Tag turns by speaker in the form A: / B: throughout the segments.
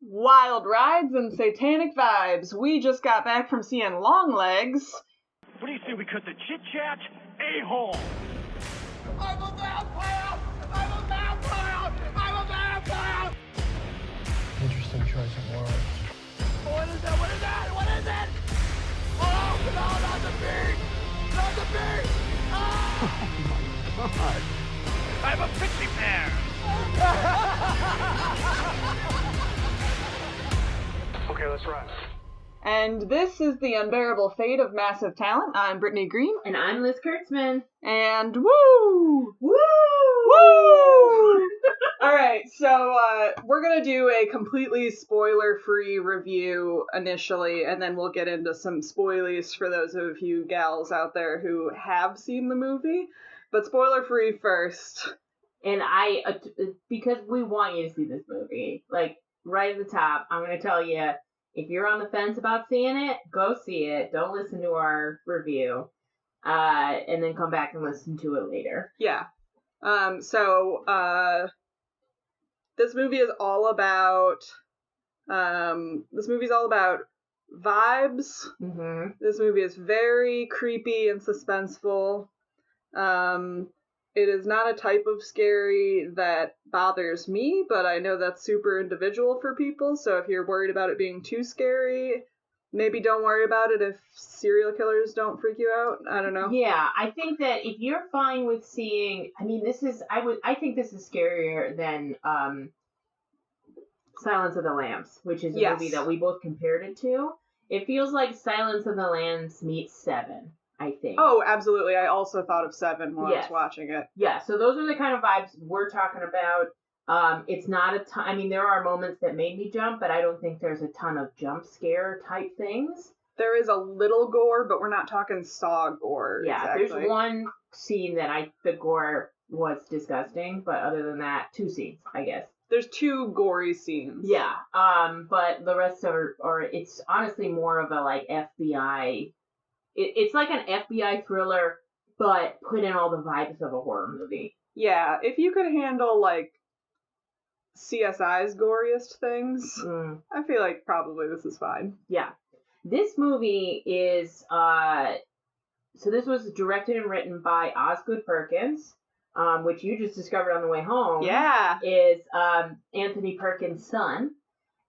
A: Wild rides and satanic vibes. We just got back from seeing Longlegs.
B: What do you say we cut the chit-chat? A-hole! I'm a vampire! I'm a vampire! I'm a vampire!
C: Interesting choice of words.
B: What is that? What is that? What is it? Oh, no, not the bee! Not the bee! Ah!
C: Oh my god.
B: I'm a pixie pear! Okay, let's run.
A: And this is the Unbearable Fate of Massive Talent. I'm Brittany Green.
D: And I'm Liz Kurtzman.
A: And woo!
D: Woo!
A: Woo! Alright, so we're going to do a completely spoiler-free review initially, and then we'll get into some spoilies for those of you gals out there who have seen the movie. But spoiler-free first.
D: And because we want you to see this movie, like, right at the top, I'm going to tell you, if you're on the fence about seeing it, go see it. Don't listen to our review. And then come back and listen to it later.
A: Yeah. This movie is all about vibes.
D: Mm-hmm.
A: This movie is very creepy and suspenseful. It is not a type of scary that bothers me, but I know that's super individual for people, so if you're worried about it being too scary, maybe don't worry about it if serial killers don't freak you out. I don't know.
D: Yeah, I think that if you're fine with seeing, I think this is scarier than Silence of the Lambs, which is a movie that we both compared it to. It feels like Silence of the Lambs meets Seven, I think.
A: Oh, absolutely. I also thought of Seven while I was watching it.
D: Yeah, so those are the kind of vibes we're talking about. It's not a ton. I mean, there are moments that made me jump, but I don't think there's a ton of jump scare type things.
A: There is a little gore, but we're not talking Saw gore.
D: Yeah,
A: exactly.
D: There's one scene that the gore was disgusting, but other than that, 2 scenes, I guess.
A: There's 2 gory scenes.
D: Yeah, but the rest are it's honestly more of a, like, FBI. It's like an FBI thriller, but put in all the vibes of a horror movie.
A: Yeah, if you could handle, like, CSI's goriest things, I feel like probably this is fine.
D: Yeah. This movie is, so this was directed and written by Osgood Perkins, which you just discovered on the way home.
A: Yeah.
D: Is Anthony Perkins' son.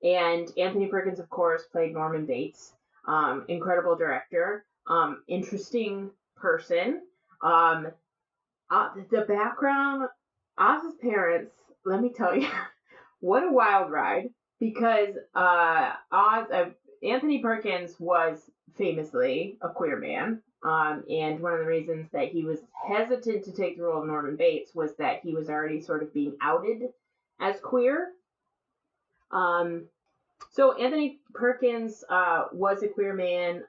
D: And Anthony Perkins, of course, played Norman Bates. Incredible director. Interesting person. The background, Oz's parents, let me tell you, what a wild ride. Because Anthony Perkins was famously a queer man. And one of the reasons that he was hesitant to take the role of Norman Bates was that he was already sort of being outed as queer. So Anthony Perkins was a queer man,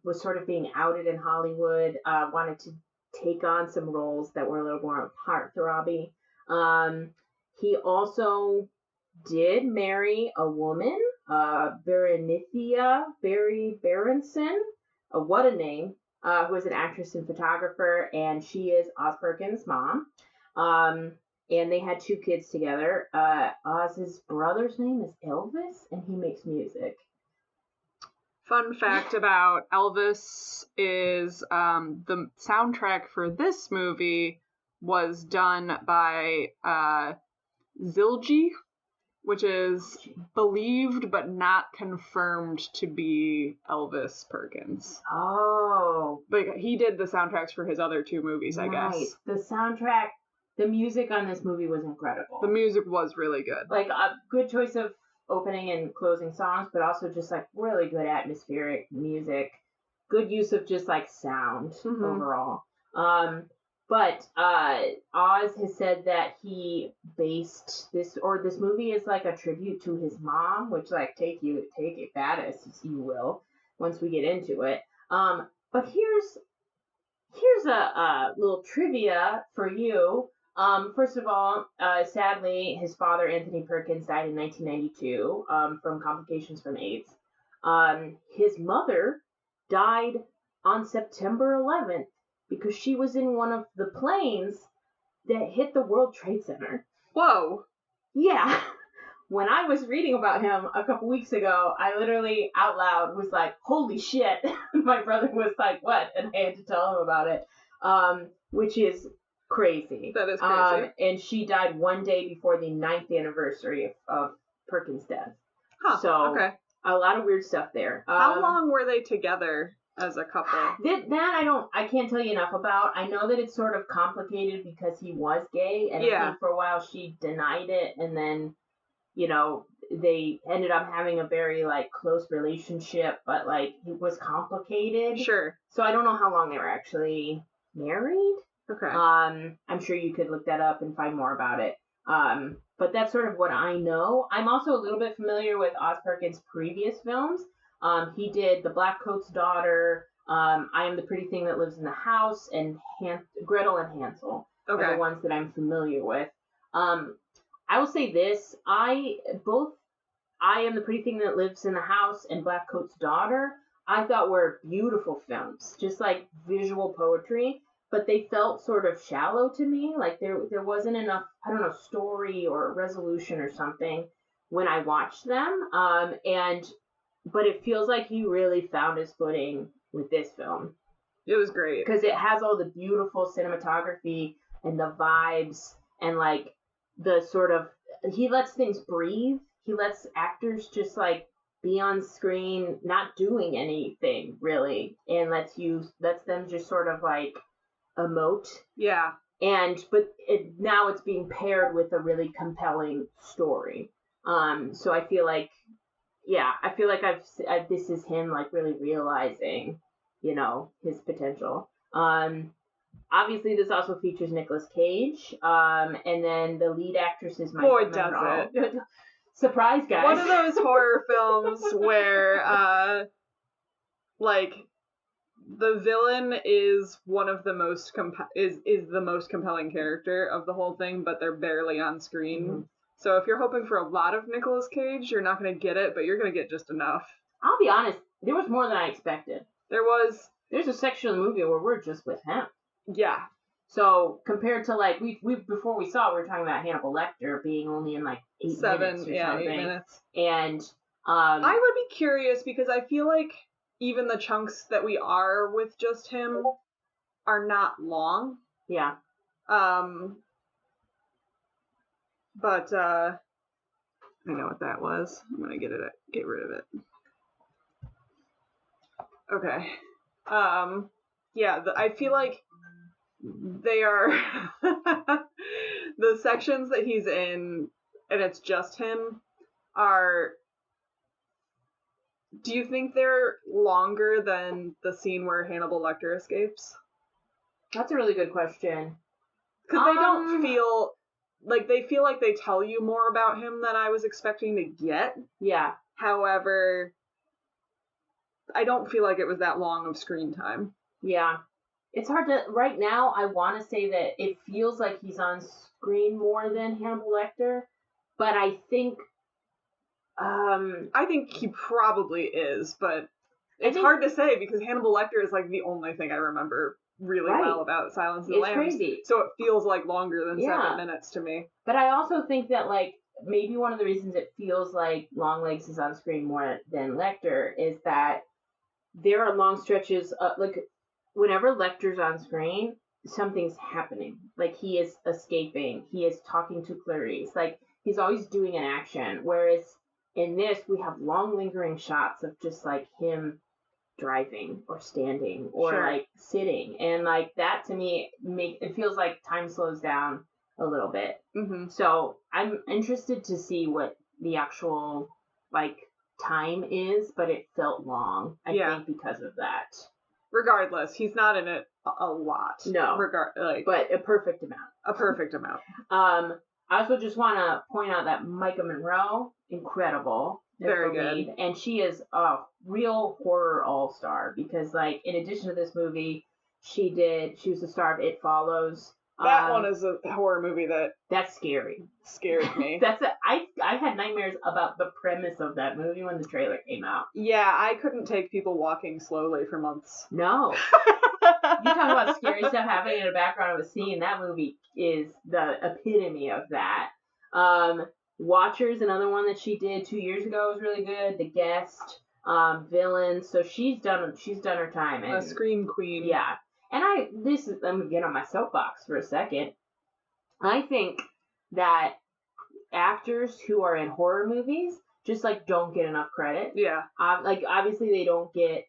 D: was sort of being outed in Hollywood, wanted to take on some roles that were a little more heartthrobby. He also did marry a woman, Berenicia Barry Berenson, what a name, who is an actress and photographer, and she is Oz Perkins' mom. And they had 2 kids together. Oz's brother's name is Elvis, and he makes music.
A: Fun fact about Elvis is the soundtrack for this movie was done by Zildjian, which is believed but not confirmed to be Elvis Perkins.
D: Oh.
A: But he did the soundtracks for his other 2 movies, I guess.
D: The soundtrack, the music on this movie was incredible.
A: The music was really good.
D: Like, a good choice of opening and closing songs, but also just, like, really good atmospheric music. Good use of just, like, sound overall. But Oz has said that he based this movie is like a tribute to his mom, which, like, take it that as you will once we get into it. But here's a little trivia for you. First of all, sadly, his father, Anthony Perkins, died in 1992 from complications from AIDS. His mother died on September 11th because she was in one of the planes that hit the World Trade Center.
A: Whoa.
D: Yeah. when I was reading about him a couple weeks ago, I literally out loud was like, holy shit. My brother was like, what? And I had to tell him about it, which is crazy.
A: That is crazy.
D: And she died one day before the 9th anniversary of Perkins' death.
A: Huh,
D: so
A: okay.
D: A lot of weird stuff there.
A: How long were they together as a couple?
D: That I can't tell you enough about. I know that it's sort of complicated because he was gay, and I think for a while she denied it, and then, you know, they ended up having a very, like, close relationship, but, like, it was complicated.
A: Sure.
D: So I don't know how long they were actually married.
A: Okay.
D: I'm sure you could look that up and find more about it. But that's sort of what I know. I'm also a little bit familiar with Oz Perkins' previous films. He did The Black Coat's Daughter, I Am the Pretty Thing That Lives in the House, and Gretel and Hansel are the ones that I'm familiar with. I will say this, both I Am the Pretty Thing That Lives in the House and Black Coat's Daughter, I thought were beautiful films, just like visual poetry, but they felt sort of shallow to me. Like there wasn't enough, I don't know, story or resolution or something when I watched them. But it feels like he really found his footing with this film.
A: It was great.
D: Because it has all the beautiful cinematography and the vibes and, like, the sort of, he lets things breathe. He lets actors just, like, be on screen, not doing anything, really. And lets them just sort of, like, emote.
A: Yeah.
D: But now it's being paired with a really compelling story. So I feel like, this is him, like, really realizing, you know, his potential. Obviously, this also features Nicolas Cage, and then the lead actress is Maika Monroe.
A: Boy, does it.
D: Surprise, guys.
A: One of those horror films where, like, the villain is one of the most is the most compelling character of the whole thing, but they're barely on screen. Mm-hmm. So if you're hoping for a lot of Nicolas Cage, you're not going to get it, but you're going to get just enough.
D: I'll be honest, there was more than I expected.
A: There's
D: a section of the movie where we're just with him.
A: Yeah.
D: So compared to, like, we before we saw it, we were talking about Hannibal Lecter being only in like 8 minutes or something.
A: 8 minutes.
D: And
A: I would be curious because I feel like even the chunks that we are with just him are not long.
D: Yeah.
A: But I know what that was. I'm gonna get rid of it. Okay. Yeah, I feel like they are the sections that he's in, and it's just him, are. Do you think they're longer than the scene where Hannibal Lecter escapes?
D: That's a really good question.
A: Because they don't feel. Like, they feel like they tell you more about him than I was expecting to get.
D: Yeah.
A: However, I don't feel like it was that long of screen time.
D: Yeah. It's hard to... Right now, I want to say that it feels like he's on screen more than Hannibal Lecter, but I think...
A: I think he probably is, but it's hard to say because Hannibal Lecter is, like, the only thing I remember really well about Silence of the Lambs.
D: It's crazy.
A: So it feels like longer than 7 minutes to me.
D: But I also think that, like, maybe one of the reasons it feels like Longlegs is on screen more than Lecter is that there are long stretches, like, whenever Lecter's on screen, something's happening. Like, he is escaping. He is talking to Clarice. Like, he's always doing an action. Whereas in this, we have long lingering shots of just, like, him driving or standing or like sitting, and like that to me it feels like time slows down a little bit. Mm-hmm. So I'm interested to see what the actual like time is, but it felt long. I think because of that.
A: Regardless, he's not in it a lot.
D: No, but a perfect amount.
A: A perfect amount.
D: I also just want to point out that Maika Monroe, incredible.
A: Very good.
D: And she is a real horror all-star because, like, in addition to this movie, she was the star of It Follows.
A: That one is a horror movie
D: that's scary.
A: Scared me.
D: I had nightmares about the premise of that movie when the trailer came out.
A: Yeah, I couldn't take people walking slowly for months.
D: No. You talk about scary stuff happening in the background of a scene. That movie is the epitome of that. Watcher's another one that she did 2 years ago was really good. The Guest, Villains. So she's done her time. And,
A: a scream queen.
D: Yeah. And I'm gonna get on my soapbox for a second. I think that actors who are in horror movies just like don't get enough credit.
A: Yeah.
D: Like obviously they don't get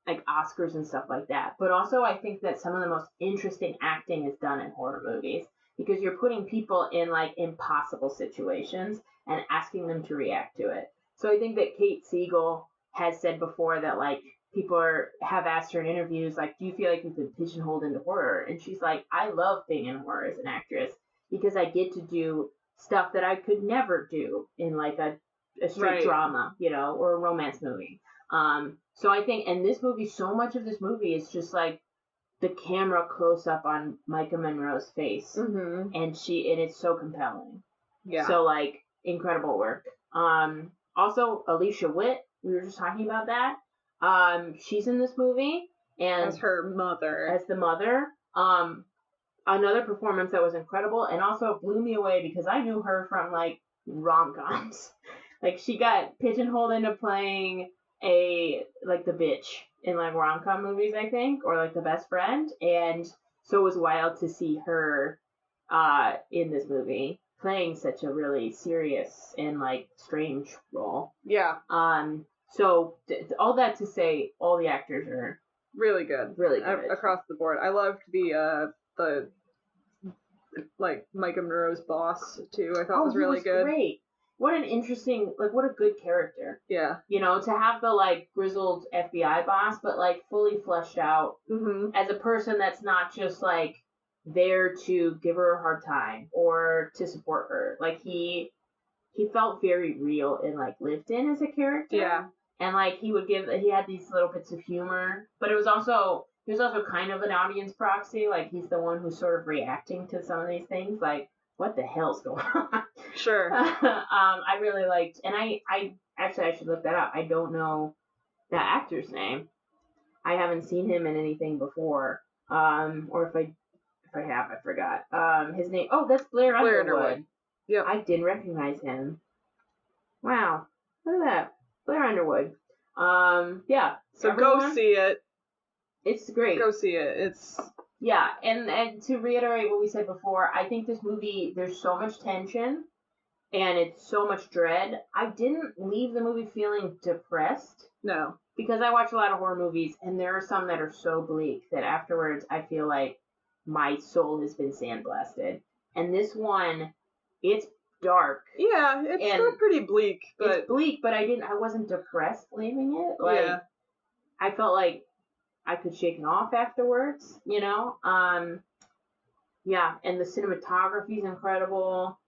D: like Oscars and stuff like that. But also I think that some of the most interesting acting is done in horror movies because you're putting people in like impossible situations and asking them to react to it. So I think that Kate Siegel has said before that like people have asked her in interviews like, do you feel like you've been pigeonholed into horror? And she's like, I love being in horror as an actress because I get to do stuff that I could never do in like a straight drama, you know, or a romance movie. So I think, and this movie, so much of this movie is just like the camera close up on Maika Monroe's face, and it's so compelling.
A: Yeah.
D: So like incredible work. Also Alicia Witt, we were just talking about that. She's in this movie and
A: as her mother,
D: as the mother. Another performance that was incredible and also blew me away because I knew her from like rom-coms. Like she got pigeonholed into playing the bitch in like rom-com movies, I think, or like the best friend, and so it was wild to see her in this movie playing such a really serious and like strange role.
A: Yeah.
D: So all that to say, all the actors are
A: really good across the board. I loved the like Maika Monroe's boss too. I thought was really good.
D: Great. What an interesting, like, what a good character.
A: Yeah.
D: You know, to have the, like, grizzled FBI boss, but, like, fully fleshed out as a person that's not just, like, there to give her a hard time or to support her. Like, he felt very real and, like, lived in as a character.
A: Yeah.
D: And, like, he had these little bits of humor, but he was also kind of an audience proxy. Like, he's the one who's sort of reacting to some of these things. Like, what the hell's going on?
A: Sure.
D: I really liked, and I should look that up. I don't know that actor's name. I haven't seen him in anything before. Or if I have, I forgot. His name. Oh, that's Blair Underwood.
A: Yeah.
D: I didn't recognize him. Wow. Look at that. Blair Underwood. Yeah.
A: So go see it.
D: It's great.
A: Go see it. It's...
D: Yeah, and to reiterate what we said before, I think this movie, there's so much tension, and it's so much dread. I didn't leave the movie feeling depressed.
A: No.
D: Because I watch a lot of horror movies, and there are some that are so bleak that afterwards I feel like my soul has been sandblasted. And this one, it's dark.
A: Yeah, it's still pretty bleak. But...
D: It's bleak, but I wasn't depressed leaving it. Like, yeah. I felt like I could shake it off afterwards, you know? Yeah, and the cinematography is incredible.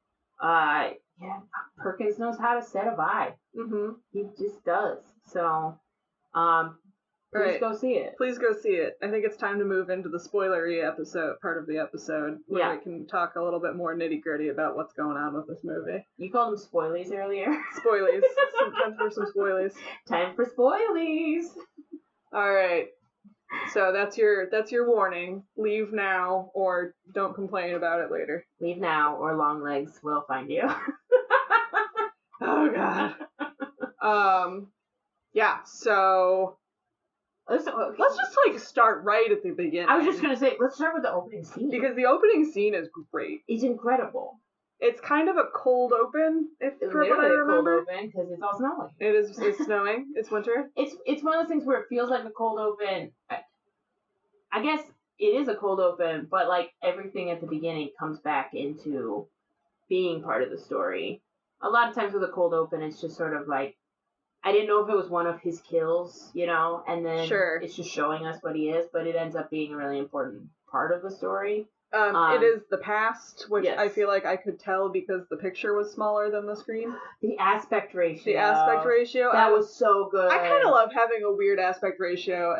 D: Yeah, Perkins knows how to set a vibe. He just does. So, please go see it.
A: Please go see it. I think it's time to move into the spoilery part of the episode, where we can talk a little bit more nitty-gritty about what's going on with this movie.
D: You called them spoilies earlier.
A: Spoilies. Time for some spoilies.
D: Time for spoilies.
A: All right. So that's your warning. Leave now, or don't complain about it later.
D: Leave now, or Longlegs will find you.
A: Oh God. Yeah. So let's just like start right at the beginning.
D: I was just gonna say, let's start with the opening scene
A: because the opening scene is great.
D: It's incredible.
A: It's kind of a cold open, for what I remember.
D: Cold open because it's all snowing.
A: It's snowing. It's winter.
D: It's one of those things where it feels like a cold open. I guess it is a cold open, but like everything at the beginning comes back into being part of the story. A lot of times with a cold open, it's just sort of like, I didn't know if it was one of his kills, you know, and then it's just showing us what he is, but it ends up being a really important part of the story.
A: It is the past, which I feel like I could tell because the picture was smaller than the screen.
D: The aspect ratio.
A: That
D: was so good.
A: I kind of love having a weird aspect ratio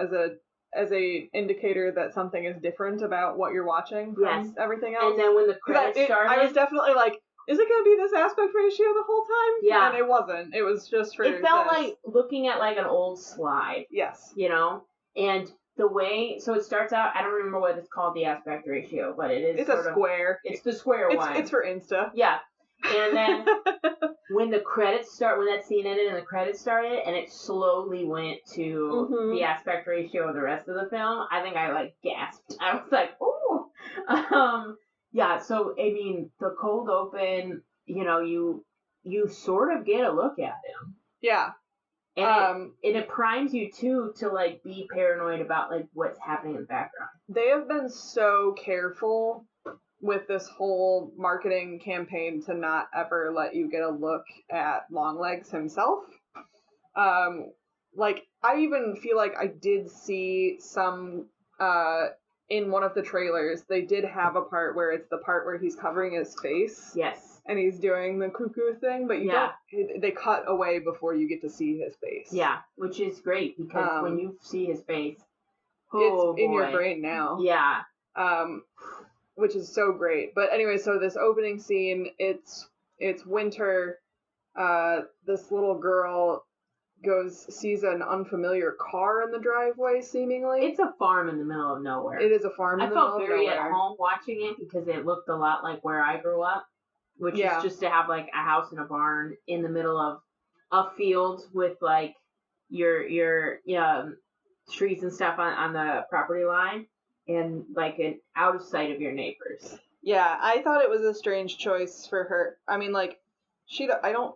A: as a indicator that something is different about what you're watching from everything else.
D: And then when the credits started,
A: I was definitely like, is it going to be this aspect ratio the whole time?
D: Yeah.
A: And it wasn't. It was just for
D: It felt like looking at like an old slide.
A: Yes.
D: You know? And the way, so it starts out, I don't remember what it's called, the aspect ratio, but it is
A: It's a square.
D: It's the square one.
A: It's for Insta.
D: Yeah. And then when the credits start, when that scene ended and the credits started, and it slowly went to the aspect ratio of the rest of the film, I think I like gasped. I was like, "Ooh!" Yeah. So I mean, the cold open, you sort of get a look at him.
A: Yeah.
D: And it primes you too to like be paranoid about like what's happening in the background.
A: They have been so careful with this whole marketing campaign to not ever let you get a look at Longlegs himself. Like I even feel like I did see some in one of the trailers, they did have a part where it's the part where he's covering his face.
D: Yes.
A: And he's doing the cuckoo thing, but you don't. They cut away before you get to see his face.
D: Yeah, which is great because when you see his face,
A: it's in your brain now.
D: Yeah.
A: Which is so great. But anyway, so this opening scene, it's winter. This little girl sees an unfamiliar car in the driveway, seemingly.
D: It's a farm in the middle of nowhere.
A: It is a farm in the middle of nowhere. I
D: felt very at home watching it because it looked a lot like where I grew up, which is just to have like a house and a barn in the middle of a field with like your trees and stuff on the property line and like an out of sight of your neighbors.
A: Yeah, I thought it was a strange choice for her. I mean, like, I don't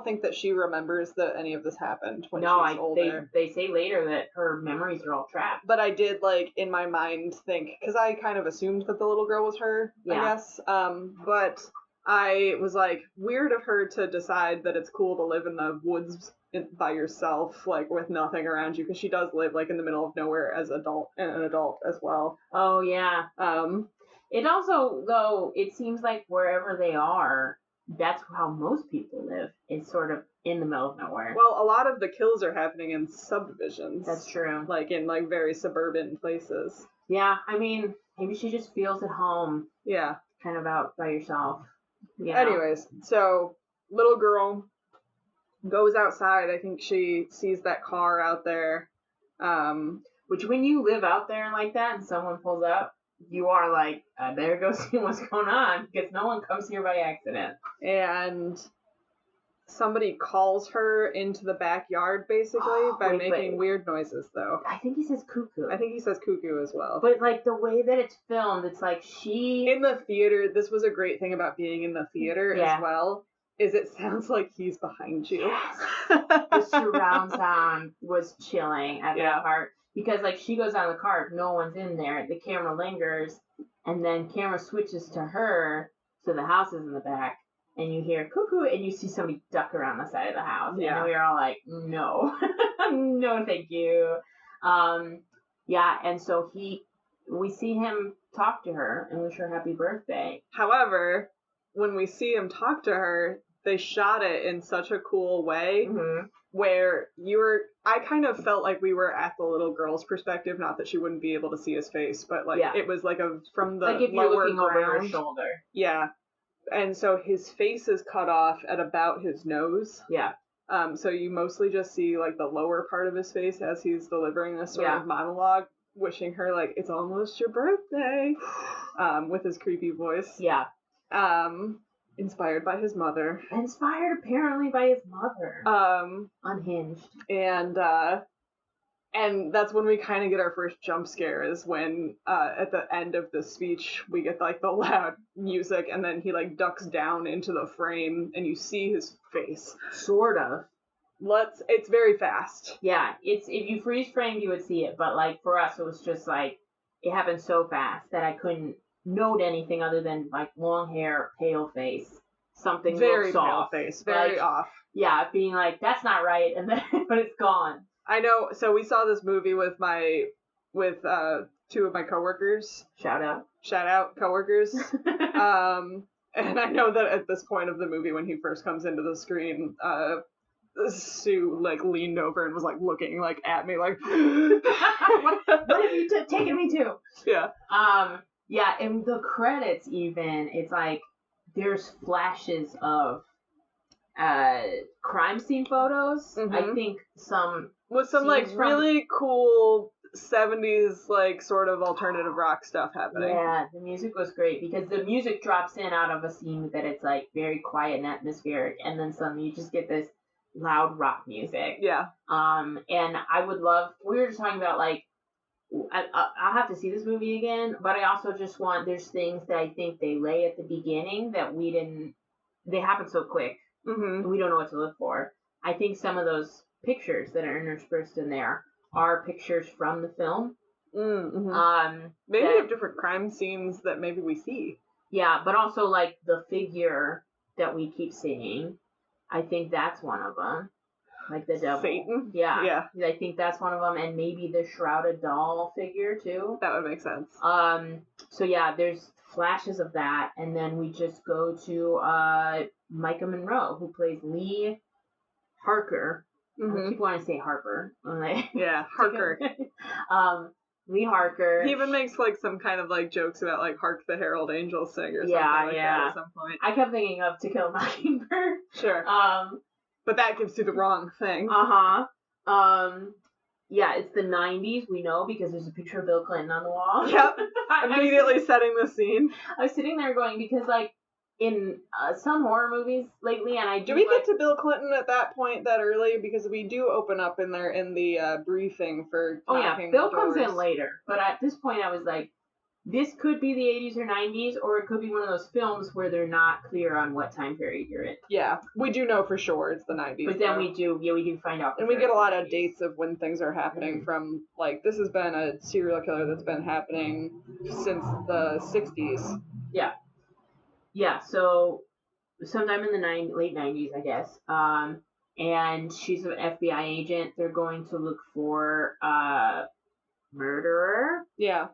A: think that she remembers that any of this happened when she's older.
D: They say later that her memories are all trapped.
A: But I did, like, in my mind think, because I kind of assumed that the little girl was her, I guess. But I was like, weird of her to decide that it's cool to live in the woods by yourself, like, with nothing around you, because she does live, like, in the middle of nowhere as an adult as well.
D: Oh, yeah. It also, though, it seems like wherever they are, that's how most people live. It's sort of in the middle of nowhere.
A: Well, a lot of the kills are happening in subdivisions.
D: That's true.
A: Like in like very suburban places.
D: Yeah, I mean, maybe she just feels at home.
A: Yeah.
D: Kind of out by yourself.
A: Anyways, so little girl goes outside. I think she sees that car out there.
D: Which when you live out there like that and someone pulls up, you are like, I better go see what's going on because no one comes here by accident.
A: And somebody calls her into the backyard basically by making weird noises, though.
D: I think he says cuckoo.
A: I think he says cuckoo as well.
D: But like the way that it's filmed, it's like
A: in the theater, this was a great thing about being in the theater as well, is it sounds like he's behind you.
D: Yes. The surround sound was chilling at that part. Because, like, she goes out of the car, if no one's in there, the camera lingers, and then camera switches to her, so the house is in the back, and you hear cuckoo, and you see somebody duck around the side of the house. Yeah. And we were all like, no. No, thank you. And so we see him talk to her and wish her happy birthday.
A: However, when we see him talk to her, they shot it in such a cool way. Mm-hmm. Where I kind of felt like we were at the little girl's perspective, not that she wouldn't be able to see his face, but like it was like from the
D: like if
A: lower
D: you're looking
A: ground.
D: Over her shoulder.
A: Yeah. And so his face is cut off at about his nose. Yeah. So you mostly just see like the lower part of his face as he's delivering this sort of monologue, wishing her like, it's almost your birthday, with his creepy voice. Yeah. Inspired by his mother.
D: Inspired apparently by his mother. Unhinged.
A: And that's when we kind of get our first jump scare is when at the end of the speech we get like the loud music and then he like ducks down into the frame and you see his face.
D: Sort of.
A: It's very fast.
D: Yeah, it's if you freeze framed you would see it, but like for us it was just like it happened so fast that I couldn't note anything other than like long hair, pale face, something
A: very
D: pale
A: off. Face, very
D: like,
A: off.
D: Yeah, being like that's not right, and then but it's gone.
A: I know. So we saw this movie with two of my coworkers.
D: Shout
A: out, coworkers. And I know that at this point of the movie, when he first comes into the screen, Sue like leaned over and was like looking like at me like,
D: what have you taken me to?
A: Yeah.
D: Yeah, in the credits even, it's like there's flashes of crime scene photos. Mm-hmm. I think some
A: with some like really cool 70s, like, sort of alternative rock stuff happening.
D: Yeah, the music was great because the music drops in out of a scene that it's like very quiet and atmospheric, and then suddenly you just get this loud rock music.
A: Yeah.
D: And I would love. We were just talking about like I'll have to see this movie again, but I also just want. There's things that I think they lay at the beginning that we didn't. They happen so quick.
A: Mm-hmm.
D: We don't know what to look for. I think some of those pictures that are interspersed in there are pictures from the film.
A: Mm-hmm. Maybe
D: that,
A: of different crime scenes that maybe we see.
D: Yeah, but also like the figure that we keep seeing. I think that's one of them. Like the devil.
A: Satan?
D: Yeah. I think that's one of them, and maybe the shrouded doll figure too.
A: That would make sense.
D: So yeah, there's flashes of that, and then we just go to Maika Monroe, who plays Lee Harker.
A: Mm-hmm.
D: People want to say Harper.
A: Yeah, Harker.
D: Lee Harker.
A: He even makes like some kind of like jokes about like "Hark the Herald Angels Sing" or something like that at some point.
D: I kept thinking of To Kill a Mockingbird.
A: Sure. But that gives you the wrong thing.
D: Yeah, it's the 90s, we know, because there's a picture of Bill Clinton on the wall.
A: Yep. Immediately setting the scene.
D: I was sitting there going, because, like, in some horror movies lately, and I do.
A: Do we get to Bill Clinton at that point that early? Because we do open up in there in the briefing for.
D: Oh, yeah. Bill comes in later. But at this point, I was like, this could be the 80s or 90s, or it could be one of those films where they're not clear on what time period you're in.
A: Yeah, we do know for sure it's the 90s.
D: But then we do find out.
A: And we get a lot of dates of when things are happening from, like, this has been a serial killer that's been happening since the 60s.
D: Yeah. Yeah, so sometime in the late 90s, I guess. And she's an FBI agent. They're going to look for a murderer.
A: Yeah.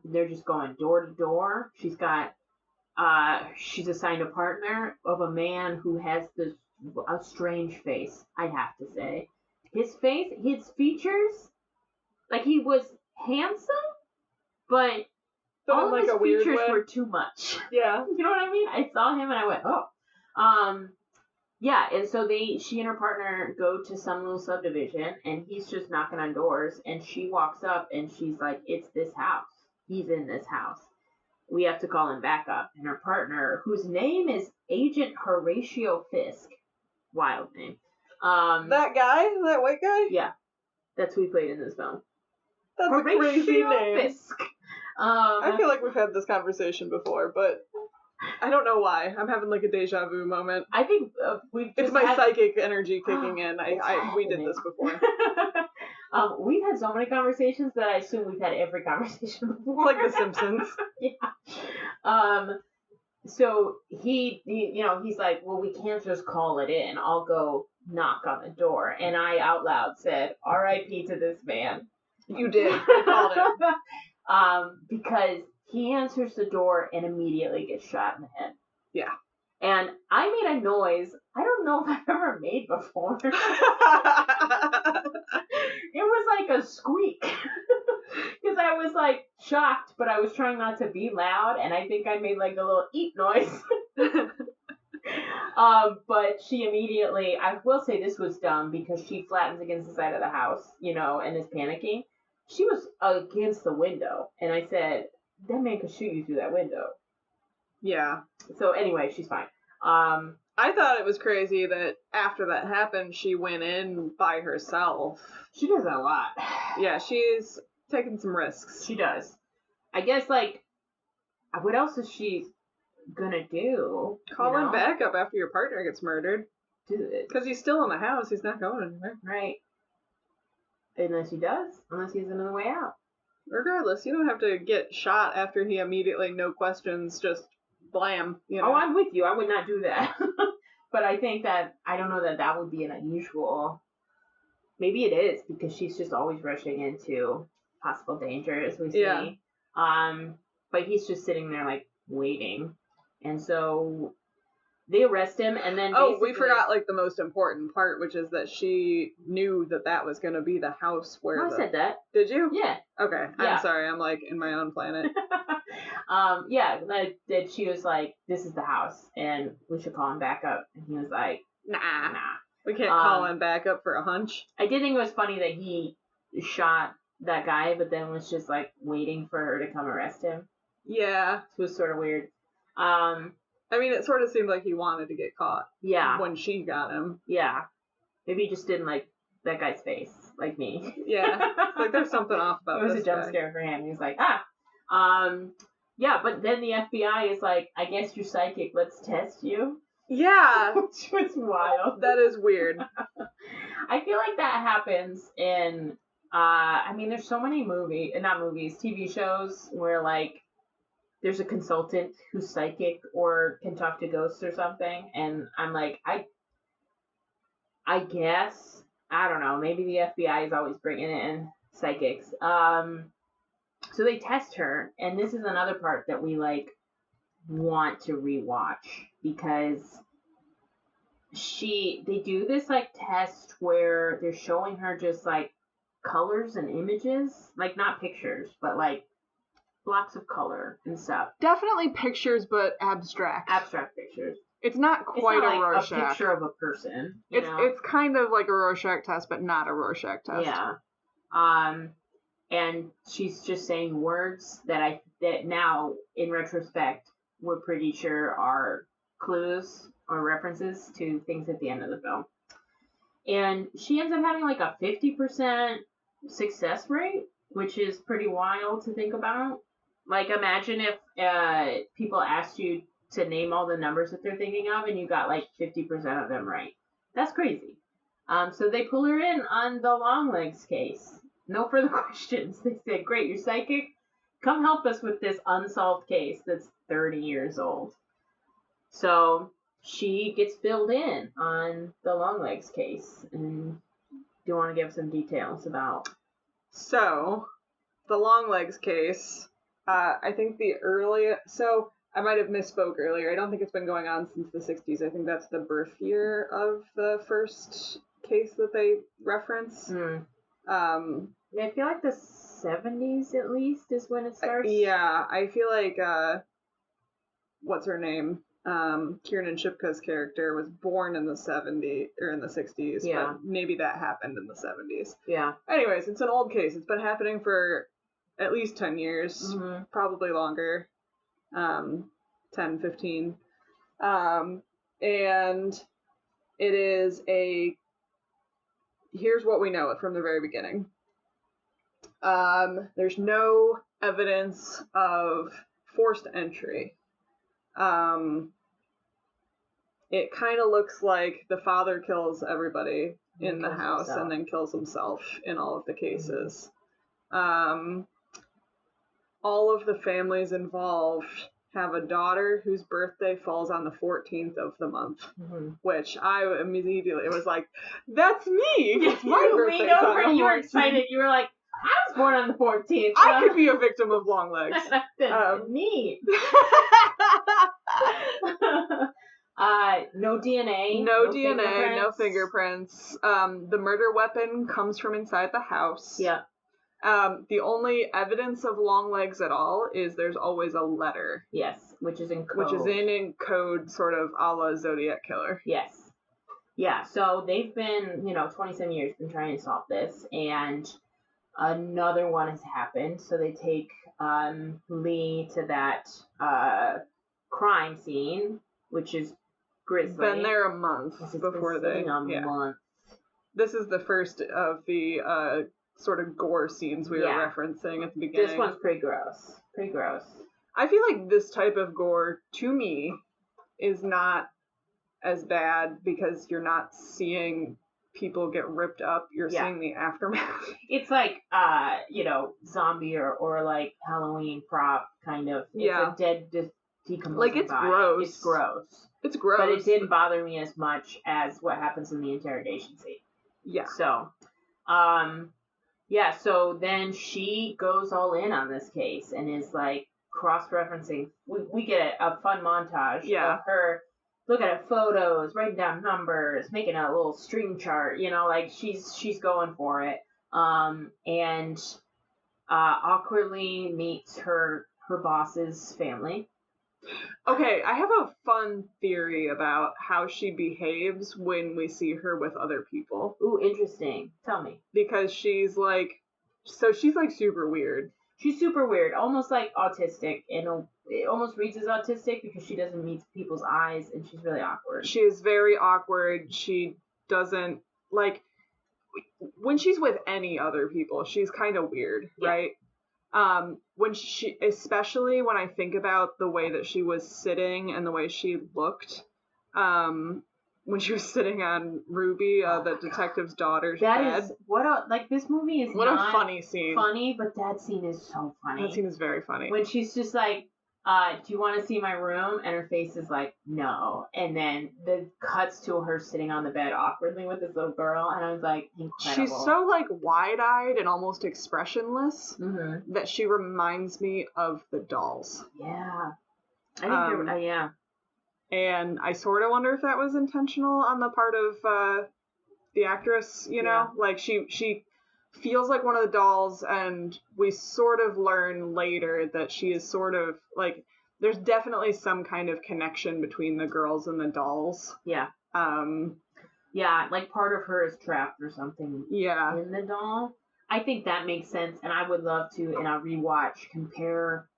D: They're just going door to door. She's assigned a partner of a man who has a strange face, I have to say. His features, like he was handsome, but all of his features were too much.
A: Yeah.
D: You know what I mean? I saw him and I went, oh. Yeah, and so she and her partner go to some little subdivision, and he's just knocking on doors, and she walks up, and she's like, it's this house. He's in this house. We have to call him back up. And her partner, whose name is Agent Horatio Fisk. Wild name.
A: That guy? That white guy?
D: Yeah. That's who he played in this film.
A: That's
D: Horatio
A: a crazy name.
D: Fisk.
A: I feel like we've had this conversation before, but I don't know why. I'm having like a deja vu moment.
D: I think
A: it's my psychic energy kicking in. We did this before.
D: We've had so many conversations that I assume we've had every conversation before.
A: Like The Simpsons.
D: Yeah. So he's like, well, we can't just call it in. I'll go knock on the door. And I out loud said, R.I.P. to this man.
A: You did. You called it.
D: Because he answers the door and immediately gets shot in the head.
A: Yeah.
D: And I made a noise I don't know if I've ever made before. It was like a squeak. Because I was like shocked, but I was trying not to be loud, and I think I made like a little eat noise. But she immediately, I will say this was dumb because she flattens against the side of the house, and is panicking. She was against the window, and I said, that man could shoot you through that window.
A: Yeah.
D: So anyway, she's fine.
A: I thought it was crazy that after that happened, she went in by herself.
D: She does that a lot.
A: Yeah, she's taking some risks.
D: She does. I guess, what else is she gonna do?
A: Call him back up after your partner gets murdered.
D: Do it.
A: Because he's still in the house. He's not going anywhere.
D: Right. Unless he does. Unless he has another way out.
A: Regardless, you don't have to get shot after he immediately, no questions, just blam.
D: Oh, I'm with you. I would not do that. But I think that, I don't know that would be an unusual. Maybe it is, because she's just always rushing into possible danger, as we see.
A: Yeah.
D: But he's just sitting there, waiting. And so they arrest him, and then
A: we forgot, the most important part, which is that she knew that was going to be the house where
D: I said that.
A: Did you?
D: Yeah.
A: Okay.
D: Yeah.
A: I'm sorry. I'm, in my own planet.
D: That she was like, this is the house, and we should call him back up. And he was like, nah.
A: We can't call him back up for a hunch.
D: I did think it was funny that he shot that guy, but then was just like waiting for her to come arrest him.
A: Yeah.
D: It was sort of weird.
A: I mean, it sort of seemed like he wanted to get caught.
D: Yeah.
A: When she got him.
D: Yeah. Maybe he just didn't like that guy's face, like me.
A: Yeah. It's like there's something off about this.
D: It was a jump scare for him. He was like, yeah, but then the FBI is like, I guess you're psychic, let's test you.
A: Yeah.
D: Which was wild.
A: That is weird.
D: I feel like that happens in, I mean, there's so many TV shows where, like, there's a consultant who's psychic or can talk to ghosts or something, and I'm like, I guess, I don't know, maybe the FBI is always bringing in psychics. So they test her, and this is another part that we, like, want to rewatch, because they do this, like, test where they're showing her just, like, colors and images, like, not pictures, but, like, blocks of color and stuff.
A: Definitely pictures, but abstract.
D: Abstract pictures.
A: It's not quite
D: it's not
A: a
D: like
A: Rorschach.
D: a picture of a person.
A: It's kind of like a Rorschach test, but not a Rorschach test.
D: Yeah. And she's just saying words that now, in retrospect, we're pretty sure are clues or references to things at the end of the film. And she ends up having like a 50% success rate, which is pretty wild to think about. Like, imagine if people asked you to name all the numbers that they're thinking of and you got like 50% of them right. That's crazy. So they pull her in on the Longlegs case. No further questions. They said, great, you're psychic. Come help us with this unsolved case that's 30 years old. So she gets filled in on the Longlegs case. And do you want to give some details about?
A: So, the Longlegs case, I think so I might have misspoke earlier. I don't think it's been going on since the 60s. I think that's the birth year of the first case that they reference.
D: I feel like the 70s at least is when it starts.
A: Yeah, I feel like, what's her name? Kiernan Shipka's character was born in the 70s, or in the 60s,
D: yeah.
A: But maybe that happened in the 70s.
D: Yeah.
A: Anyways, it's an old case. It's been happening for at least 10 years, probably longer, 10, 15. And it is here's what we know from the very beginning. There's no evidence of forced entry. It kind of looks like the father kills everybody in the house and then kills himself in all of the cases. All of the families involved have a daughter whose birthday falls on the 14th of the month, which I immediately, it was like, that's me! It's my birthday.
D: You were excited. You were like, I was born on the 14th.
A: I could be a victim of Longlegs.
D: Neat. No DNA.
A: No DNA, no fingerprints. The murder weapon comes from inside the house.
D: Yeah.
A: The only evidence of Longlegs at all is there's always a letter.
D: Yes, which is in code.
A: Which is in code, sort of a la Zodiac Killer.
D: Yes. Yeah, so they've been, 27 years been trying to solve this, and another one has happened. So they take Lee to that crime scene, which is grisly.
A: Been there a month before they.
D: Month.
A: This is the first of the sort of gore scenes we were referencing at the beginning.
D: This one's pretty gross. Pretty gross.
A: I feel like this type of gore, to me, is not as bad because you're not seeing people get ripped up. You're seeing the aftermath.
D: It's like, zombie or like Halloween prop kind of. It's a dead, decomposing
A: like, it's
D: body.
A: gross.
D: It's gross.
A: It's gross.
D: But it didn't bother me as much as what happens in the interrogation scene.
A: Yeah.
D: So, so then she goes all in on this case and is like cross-referencing. We get a fun montage of her looking at photos, writing down numbers, making a little string chart, like she's going for it. And awkwardly meets her boss's family.
A: Okay, I have a fun theory about how she behaves when we see her with other people.
D: Ooh, interesting. Tell me.
A: Because she's like, So she's like super weird.
D: She's super weird, almost like autistic, and it almost reads as autistic because she doesn't meet people's eyes, and she's really awkward.
A: She is very awkward. She doesn't, like, when she's with any other people, she's kind of weird, right? Especially when I think about the way that she was sitting and the way she looked, when she was sitting on Ruby, the detective's daughter's bed.
D: This movie is
A: what
D: not
A: a funny scene.
D: Funny, but that scene is so funny.
A: That scene is very funny.
D: When she's just like, do you want to see my room? And her face is like, no. And then the cuts to her sitting on the bed awkwardly with this little girl, and I was like, incredible.
A: She's so like wide-eyed and almost expressionless that she reminds me of the dolls.
D: Yeah. I think yeah.
A: And I sort of wonder if that was intentional on the part of the actress, you know? Yeah. Like, she feels like one of the dolls, and we sort of learn later that she is sort of, like, there's definitely some kind of connection between the girls and the dolls.
D: Yeah. Yeah, like part of her is trapped or something in the doll. I think that makes sense, and I would love to, in a rewatch, compare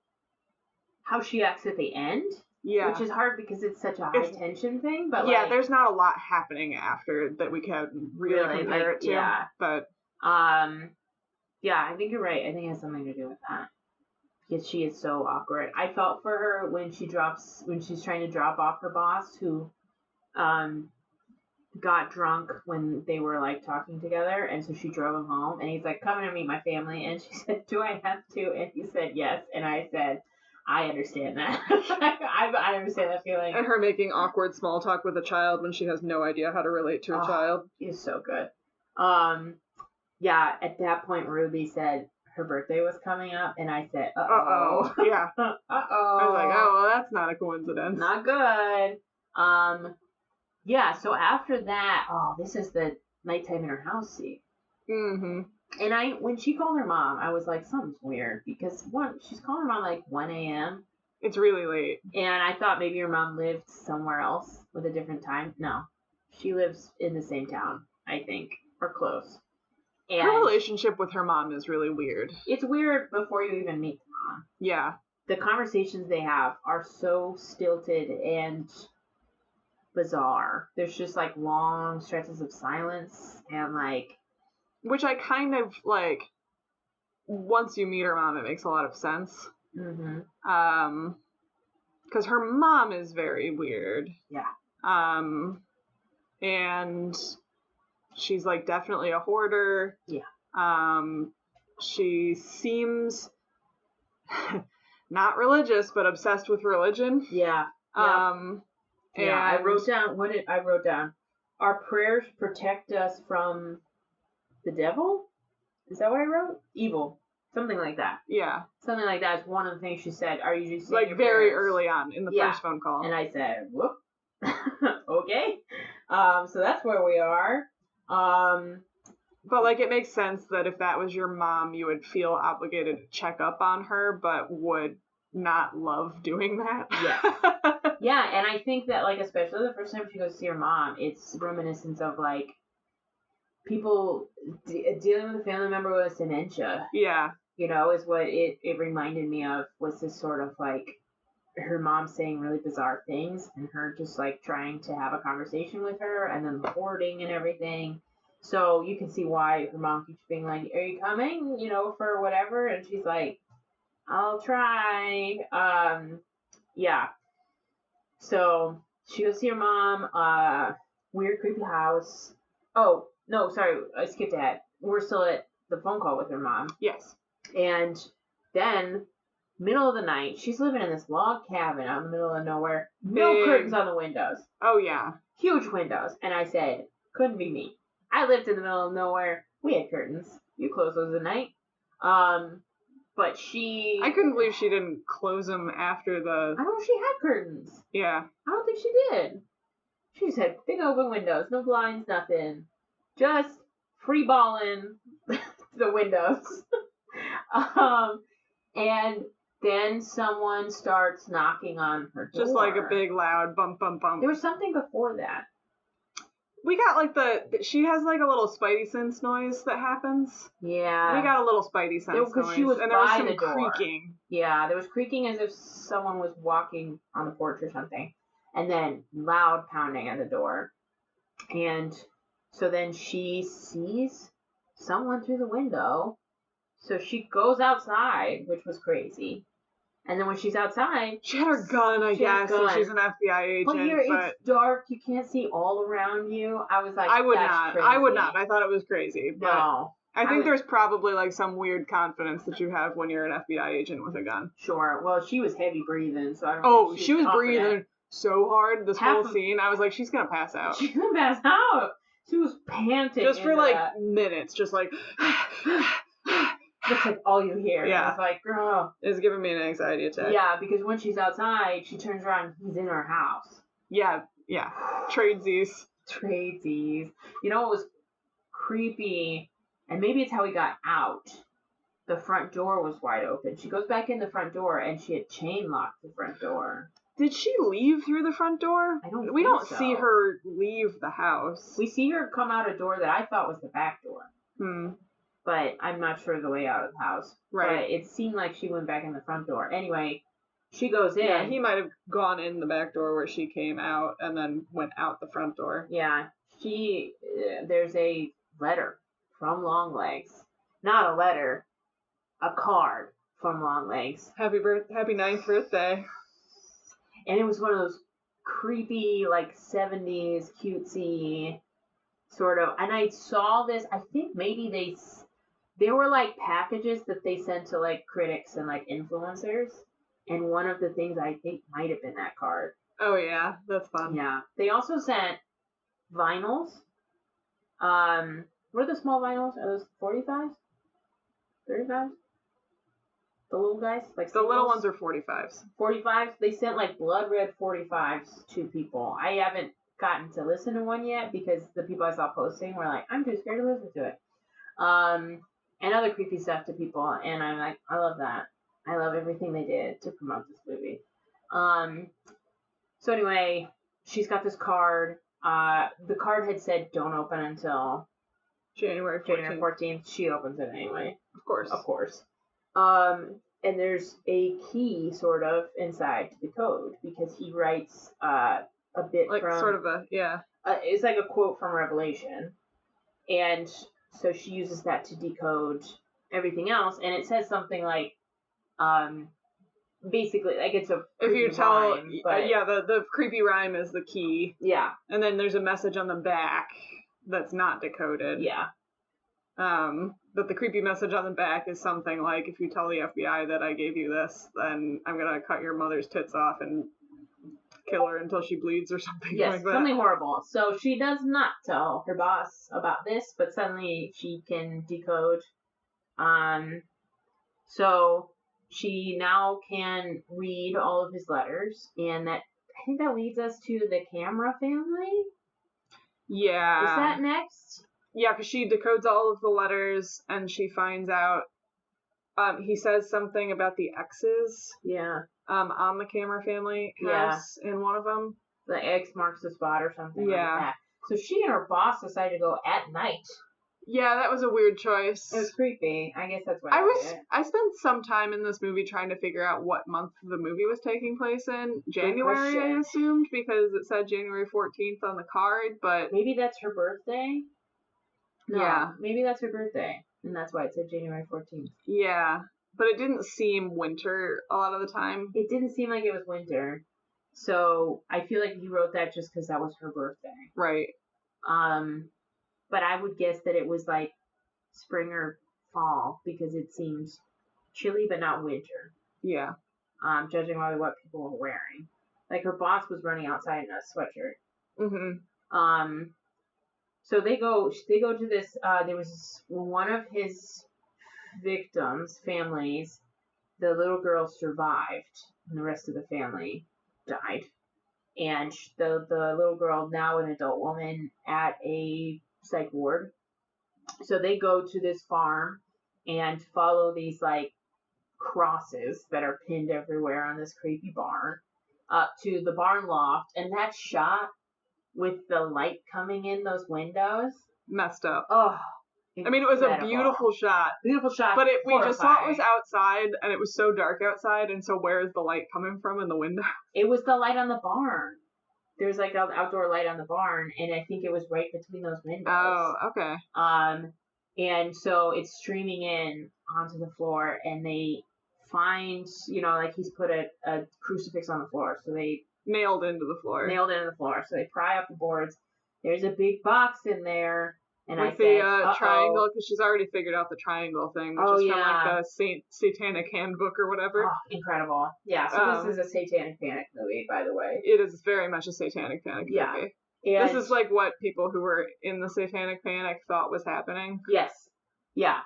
D: how she acts at the end. Yeah. Which is hard because it's such a high tension thing, but
A: yeah, there's not a lot happening after that we can really compare it to.
D: Yeah.
A: But
D: yeah, I think you're right. I think it has something to do with that. Because she is so awkward. I felt for her when she's trying to drop off her boss, who got drunk when they were like talking together, and so she drove him home, and he's like, "Come and meet my family," and she said, "Do I have to?" And he said, "Yes," and I said, I understand that. I understand that feeling.
A: And her making awkward small talk with a child when she has no idea how to relate to a child.
D: Is so good. Yeah, at that point, Ruby said her birthday was coming up, and I said, uh-oh.
A: Yeah.
D: Uh-oh.
A: I was like, oh, well, that's not a coincidence.
D: Not good. Yeah, so after that, this is the nighttime in her house scene.
A: Mm-hmm.
D: And when she called her mom, I was like, something's weird. Because, she's calling around like 1 a.m.
A: It's really late.
D: And I thought maybe her mom lived somewhere else with a different time. No. She lives in the same town, I think. Or close. And
A: her relationship with her mom is really weird.
D: It's weird before you even meet the mom.
A: Yeah.
D: The conversations they have are so stilted and bizarre. There's just like long stretches of silence and like...
A: Which I kind of, like, once you meet her mom, it makes a lot of sense.
D: Mm-hmm.
A: Because her mom is very weird.
D: Yeah.
A: And she's, like, definitely a hoarder.
D: Yeah.
A: She seems not religious, but obsessed with religion.
D: Yeah.
A: And
D: I wrote down? Our prayers protect us from... the devil? Is that what I wrote? Evil. Something like that.
A: Yeah.
D: Something like that is one of the things she said. Are you just
A: like very early on in the first phone call?
D: And I said, whoop. Okay. So that's where we are.
A: But like it makes sense that if that was your mom, you would feel obligated to check up on her, but would not love doing that.
D: Yeah. Yeah, and I think that like especially the first time she goes to see her mom, it's reminiscent of like people dealing with a family member with dementia.
A: Yeah.
D: You know, is what it reminded me of, was this sort of like her mom saying really bizarre things and her just like trying to have a conversation with her, and then the hoarding and everything. So you can see why her mom keeps being like, are you coming, you know, for whatever? And she's like, I'll try. Yeah. So she goes see her mom, weird creepy house. Oh, no, sorry, I skipped ahead. We're still at the phone call with her mom.
A: Yes.
D: And then, middle of the night, she's living in this log cabin out in the middle of nowhere. No curtains on the windows.
A: Oh, yeah.
D: Huge windows. And I said, couldn't be me. I lived in the middle of nowhere. We had curtains. You close those at night. But she...
A: I couldn't believe she didn't close them after the...
D: I don't know, she had curtains.
A: Yeah.
D: I don't think she did. She just had big open windows. No blinds, nothing. Just free balling the windows. And then someone starts knocking on her door.
A: Just like a big loud bump, bump, bump.
D: There was something before that.
A: We got like she has like a little spidey sense noise that happens.
D: Yeah.
A: We got a little spidey sense noise.
D: Because she was
A: and there was
D: by
A: some
D: the door.
A: creaking.
D: Yeah, there was creaking as if someone was walking on the porch or something. And then loud pounding at the door. And so then she sees someone through the window. So she goes outside, which was crazy. And then when she's outside,
A: she had her gun, I guess, and she's an FBI agent.
D: But here it's dark; you can't see all around you. I was like,
A: I would
D: that's
A: not.
D: crazy.
A: I would not. I thought it was crazy. But
D: no,
A: I think there's probably like some weird confidence that you have when you're an FBI agent with a gun.
D: Sure. Well, she was heavy breathing, so I don't.
A: Oh, she was breathing so hard this whole scene. I was like, she's gonna pass out.
D: She's gonna pass out. She was panting.
A: Just for like minutes, just like.
D: That's like all you hear.
A: Yeah.
D: It's like, girl.
A: It's giving me an anxiety attack.
D: Yeah, because when she's outside, she turns around, he's in her house.
A: Yeah. Tradesies.
D: You know what was creepy, and maybe it's how he got out. The front door was wide open. She goes back in the front door, and she had chain locked the front door.
A: Did she leave through the front door? We don't see her leave the house.
D: We see her come out a door that I thought was the back door. But I'm not sure the layout of the house.
A: Right.
D: But it seemed like she went back in the front door. Anyway, she goes in.
A: Yeah, he might have gone in the back door where she came out and then went out the front door.
D: Yeah. There's a letter from Longlegs. Not a letter. A card from Longlegs.
A: Happy 9th birthday.
D: And it was one of those creepy, like, 70s, cutesy sort of. And I saw this, I think maybe they were like packages that they sent to like critics and like influencers. And one of the things I think might have been that card.
A: Oh yeah, that's fun.
D: Yeah. They also sent vinyls. What are the small vinyls? Are those 45s? 35s? The little guys? Like
A: the little ones are 45s.
D: 45s? They sent like blood red 45s to people. I haven't gotten to listen to one yet because the people I saw posting were like, I'm too scared to listen to it. And other creepy stuff to people, and I'm like, I love that. I love everything they did to promote this movie. So anyway, she's got this card. The card had said don't open until
A: January
D: 14th. She opens it anyway.
A: Of course.
D: And there's a key sort of inside to the code because he writes a bit
A: like
D: from
A: sort of a
D: it's like a quote from Revelation, and so she uses that to decode everything else, and it says something like, basically, like it's a
A: if you tell,
D: rhyme, but,
A: the creepy rhyme is the key.
D: Yeah.
A: And then there's a message on the back that's not decoded.
D: Yeah.
A: But the creepy message on the back is something like, if you tell the FBI that I gave you this, then I'm gonna cut your mother's tits off and kill her until she bleeds or something like that.
D: Something horrible. So she does not tell her boss about this, but suddenly she can decode. So she now can read all of his letters, and I think that leads us to the camera family.
A: Yeah.
D: Is that next?
A: Yeah, because she decodes all of the letters, and she finds out, he says something about the X's.
D: Yeah.
A: On the camera family house in one of them.
D: The X marks the spot or something like
A: Yeah.
D: that. So she and her boss decided to go at night.
A: Yeah, that was a weird choice.
D: It was creepy. I guess that's why
A: I spent some time in this movie trying to figure out what month the movie was taking place in. January, I assumed, because it said January 14th on the card, but
D: maybe that's her birthday? No,
A: yeah.
D: Maybe that's her birthday, and that's why it said January 14th.
A: Yeah. But it didn't seem winter a lot of the time.
D: It didn't seem like it was winter. So I feel like he wrote that just because that was her birthday.
A: Right.
D: But I would guess that it was like spring or fall because it seems chilly but not winter.
A: Yeah.
D: Judging by what people were wearing. Like her boss was running outside in a sweatshirt.
A: Mm-hmm.
D: So they go to this, there was one of his victims' families, the little girl survived, and the rest of the family died. And the little girl, now an adult woman, at a psych ward. So they go to this farm and follow these, like, crosses that are pinned everywhere on this creepy barn up to the barn loft. And that shot with the light coming in those windows.
A: Messed up.
D: Oh,
A: I mean, it was a
D: incredible.
A: beautiful shot.
D: Beautiful shot.
A: But we just saw it was
D: horrifying.
A: outside, and it was so dark outside, and so where is the light coming from in the window?
D: It was the light on the barn. There's like an outdoor light on the barn, and I think it was right between those windows.
A: Oh, okay.
D: And so it's streaming in onto the floor, and they find, like he's put a crucifix on the floor, so they
A: Nailed into the floor.
D: So they pry up the boards. There's a big box in there. And
A: with the triangle, because she's already figured out the triangle thing, which is from like the Satanic Handbook or whatever.
D: Oh, incredible. Yeah, so this is a Satanic Panic movie, by the way.
A: It is very much a Satanic Panic movie. And this is like what people who were in the Satanic Panic thought was happening.
D: Yes. Yeah.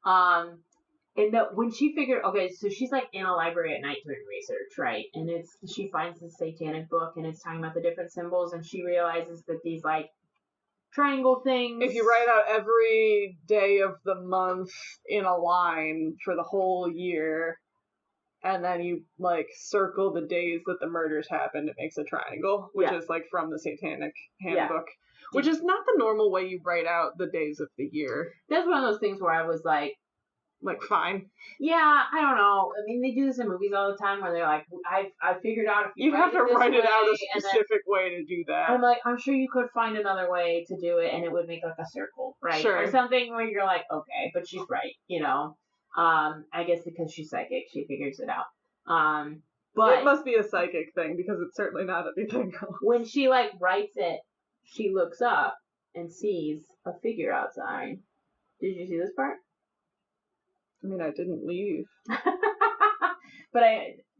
D: And when she figured, okay, so she's like in a library at night doing research, right? And she finds the Satanic book, and it's talking about the different symbols, and she realizes that these like triangle things.
A: If you write out every day of the month in a line for the whole year, and then you like circle the days that the murders happened, it makes a triangle, which is like from the Satanic Handbook, which is not the normal way you write out the days of the year.
D: That's one of those things where I was like,
A: fine.
D: Yeah, I don't know. I mean, they do this in movies all the time where they're like, I figured out if
A: you have to write it out a specific way to do that.
D: I'm like, I'm sure you could find another way to do it, and it would make like a circle, right?
A: Sure.
D: Or something where you're like, okay, but she's right, I guess because she's psychic, she figures it out. But
A: it must be a psychic thing, because it's certainly not anything else.
D: When she like writes it, she looks up and sees a figure outside. Did you see this part?
A: I mean, I didn't leave.
D: But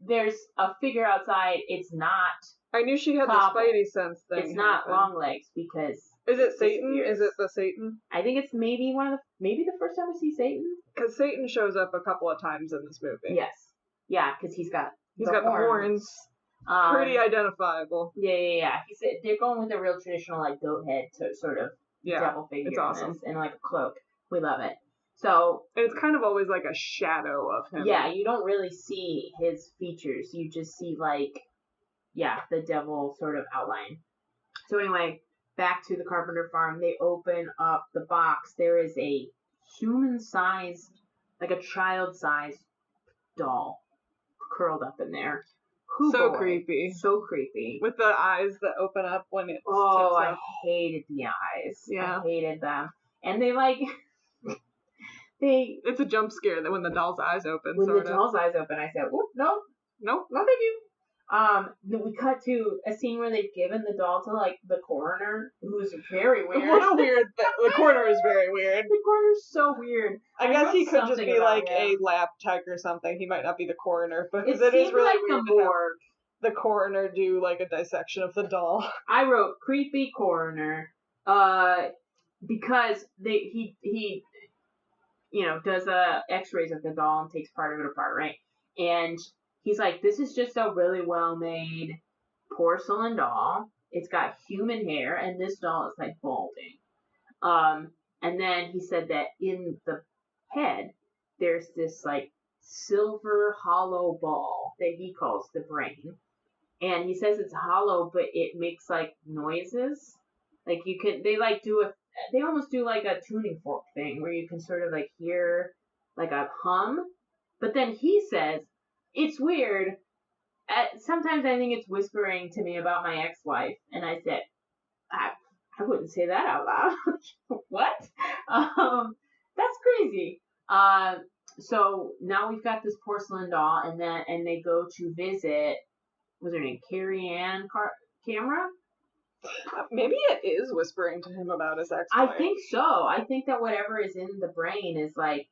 D: there's a figure outside. It's not.
A: I knew she had the Spidey sense thing.
D: It's not Longlegs, because.
A: Is it Satan? Is it the Satan?
D: I think it's maybe the first time we see Satan.
A: Because Satan shows up a couple of times in this movie.
D: Yes. Yeah, because he's got
A: the horns. Pretty identifiable.
D: Yeah. They're going with a real traditional like goat head sort of devil figure.
A: It's awesome.
D: And like a cloak. We love it. So
A: and it's kind of always like a shadow of him.
D: Yeah, you don't really see his features. You just see like, the devil sort of outline. So anyway, back to the Carpenter farm. They open up the box. There is a human-sized, like a child-sized doll curled up in there.
A: Creepy.
D: So creepy.
A: With the eyes that open up when it tips
D: I
A: up.
D: hated the eyes.
A: Yeah.
D: I hated them. And they like...
A: It's a jump scare that when the doll's eyes open.
D: When the doll's eyes open, I said, "Whoop, no, thank you." Then we cut to a scene where they've given the doll to like the coroner, who's very weird.
A: What a weird the coroner is very weird.
D: The coroner's so weird.
A: I guess he could just be like a lab tech or something. He might not be the coroner, but it is really
D: like
A: weird
D: the morgue.
A: The coroner do like a dissection of the doll.
D: I wrote creepy coroner, because he does x-rays of the doll and takes part of it apart, right? And he's like, this is just a really well-made porcelain doll. It's got human hair, and this doll is, like, balding. And then he said that in the head, there's this, like, silver hollow ball that he calls the brain. And he says it's hollow, but it makes, like, noises. Like, they almost do like a tuning fork thing where you can sort of like hear like a hum. But then he says, it's weird. Sometimes I think it's whispering to me about my ex-wife. And I said, I wouldn't say that out loud. What? That's crazy. So now we've got this porcelain doll, and they go to visit, what's her name? Carrie Ann Camera?
A: Maybe it is whispering to him about his ex-wife.
D: I think so. I think that whatever is in the brain is like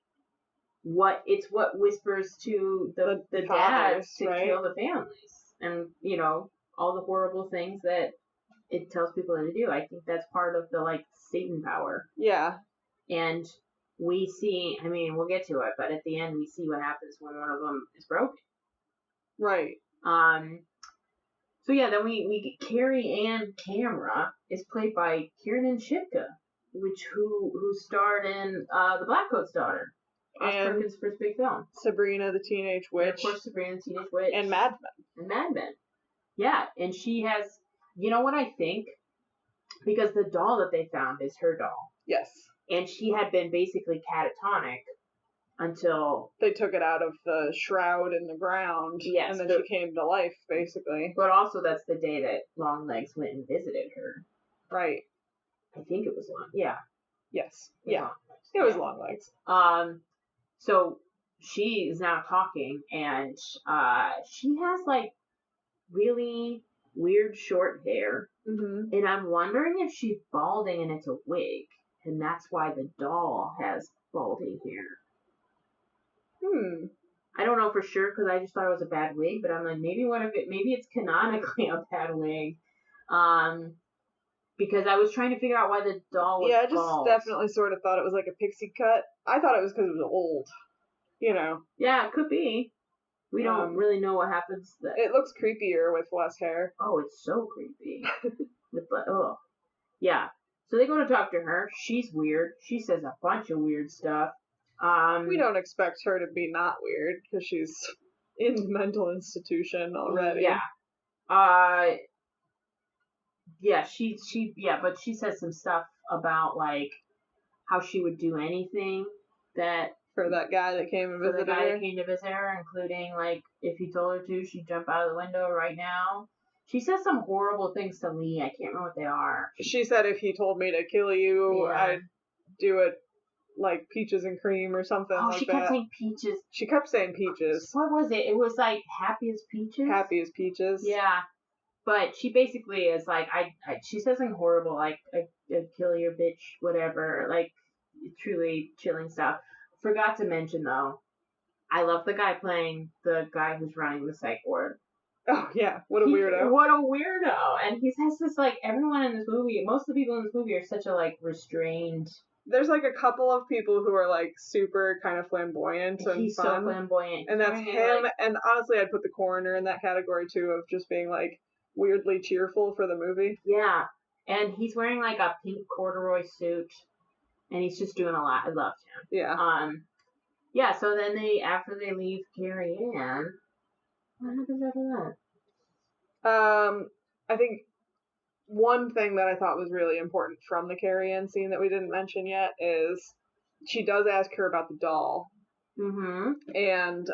D: what whispers to the dads to kill the families, and all the horrible things that it tells people to do. I think that's part of the like Satan power.
A: Yeah. And
D: we see. I mean, we'll get to it, but at the end we see what happens when one of them is broken.
A: Right.
D: So yeah, then we get Carrie Ann Camera is played by Kiernan Shipka, who starred in The Blackcoat's Daughter, Ross Perkins' first big film.
A: Sabrina the Teenage Witch.
D: And of course, Sabrina the Teenage Witch.
A: And Mad Men.
D: Yeah, and she has, you know what I think? Because the doll that they found is her doll.
A: Yes.
D: And she had been basically catatonic until...
A: They took it out of the shroud in the ground,
D: yes,
A: and then she came to life, basically.
D: But also that's the day that Longlegs went and visited her.
A: Right.
D: I think it was yeah.
A: Yes. Yeah.
D: Longlegs.
A: It was Longlegs.
D: So she is now talking, and she has like really weird short hair, and I'm wondering if she's balding and it's a wig, and that's why the doll has balding hair. I don't know for sure because I just thought it was a bad wig, but I'm like maybe it's canonically a bad wig. Because I was trying to figure out why the doll was
A: I just
D: bald.
A: definitely sort of thought it was like a pixie cut. I thought it was because it was old. You know.
D: Yeah, it could be. We don't really know what happens.
A: It looks creepier with less hair.
D: Oh, it's so creepy. Yeah. So they go to talk to her. She's weird. She says a bunch of weird stuff.
A: We don't expect her to be not weird because she's in the mental institution already.
D: Yeah. But she says some stuff about like how she would do anything
A: for that guy that came and visited her.
D: Including like if he told her to, she'd jump out of the window right now. She says some horrible things to Lee. I can't remember what they are.
A: She said if he told me to kill you, I'd do it like peaches and cream or something like that. Oh, she kept saying peaches. She kept saying peaches.
D: What was it? It was like happy as peaches?
A: Happy as peaches.
D: Yeah. But she basically is like, she says something horrible, like, I'd kill your bitch, whatever, like, truly chilling stuff. Forgot to mention, though, I love the guy playing the guy who's running the psych ward.
A: Oh, yeah. What a weirdo.
D: What a weirdo. And he has this, like, everyone in this movie, most of the people in this movie are such a, like, restrained.
A: There's, like, a couple of people who are, like, super kind of flamboyant and
D: he's
A: fun.
D: So flamboyant.
A: And that's him. Like, and honestly, I'd put the coroner in that category, too, of just being, like, weirdly cheerful for the movie.
D: Yeah. And he's wearing, like, a pink corduroy suit. And he's just doing a lot. I loved him.
A: Yeah.
D: Yeah, so then after they leave Carrie Ann, what happens after
A: that? I think one thing that I thought was really important from the Carrie Ann scene that we didn't mention yet is she does ask her about the doll.
D: Mm-hmm.
A: And,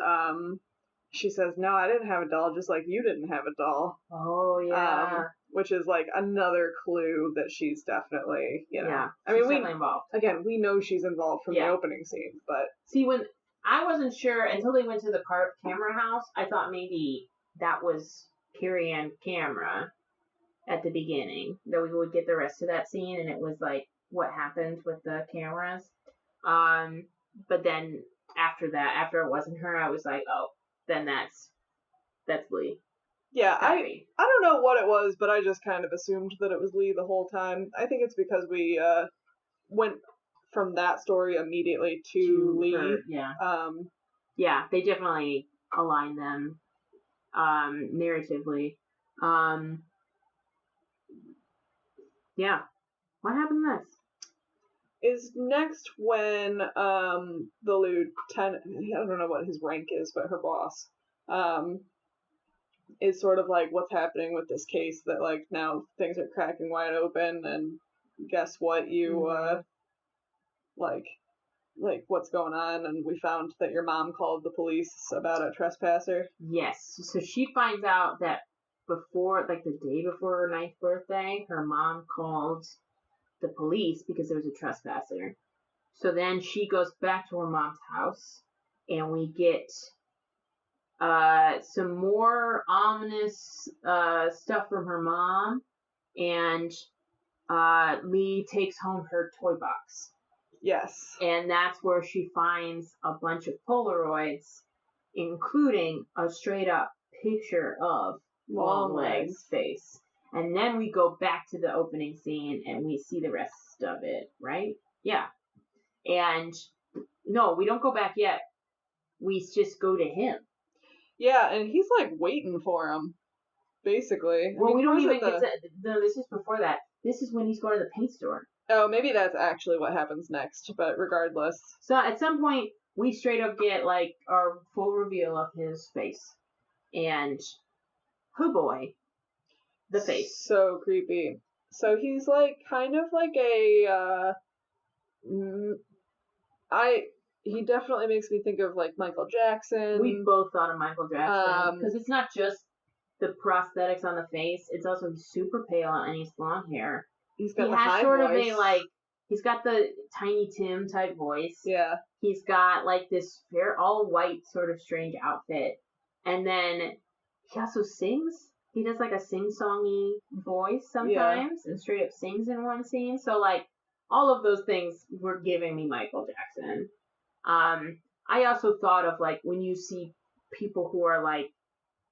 A: she says, no, I didn't have a doll, just like you didn't have a doll.
D: Oh, yeah.
A: Which is, like, another clue that she's definitely, you know.
D: Yeah,
A: I mean,
D: definitely involved.
A: Again, we know she's involved from the opening scene, but...
D: See, when I wasn't sure until they went to the camera house, I thought maybe that was Carrie Ann camera at the beginning, that we would get the rest of that scene, and it was, like, what happened with the cameras. But then, after it wasn't her, I was like, oh, then that's Lee.
A: Yeah, I don't know what it was, but I just kind of assumed that it was Lee the whole time. I think it's because we went from that story immediately to Lee.
D: Her, yeah. Yeah, they definitely align them narratively. Yeah. What happens next?
A: Is next when the lieutenant, I don't know what his rank is, but her boss, is sort of like, what's happening with this case that, like, now things are cracking wide open, and guess what, you, like, what's going on, and we found that your mom called the police about a trespasser.
D: Yes, so she finds out that before, like, the day before her 9th birthday, her mom called the police because there was a trespasser. So then she goes back to her mom's house, and we get some more ominous stuff from her mom, and Lee takes home her toy box.
A: Yes.
D: And that's where she finds a bunch of Polaroids, including a straight up picture of Longlegs' face. And then we go back to the opening scene and we see the rest of it, right? Yeah. And no, we don't go back yet. We just go to him.
A: Yeah, and he's like waiting for him, basically.
D: Well, we don't even get to... No, this is before that. This is when he's going to the paint store.
A: Oh, maybe that's actually what happens next, but regardless.
D: So at some point, we straight up get, like, our full reveal of his face. And, oh boy, the face.
A: So creepy. So he's like kind of like a he definitely makes me think of like Michael Jackson.
D: We both thought of Michael Jackson because it's not just the prosthetics on the face; it's also he's super pale and he's long hair.
A: He's got
D: he
A: the
D: has
A: high
D: sort
A: voice.
D: of a like he's got the Tiny Tim type voice.
A: Yeah.
D: He's got like this all white sort of strange outfit, and then he also sings. He does like a sing-songy voice sometimes, and straight up sings in one scene. So like all of those things were giving me Michael Jackson. I also thought of like when you see people who are like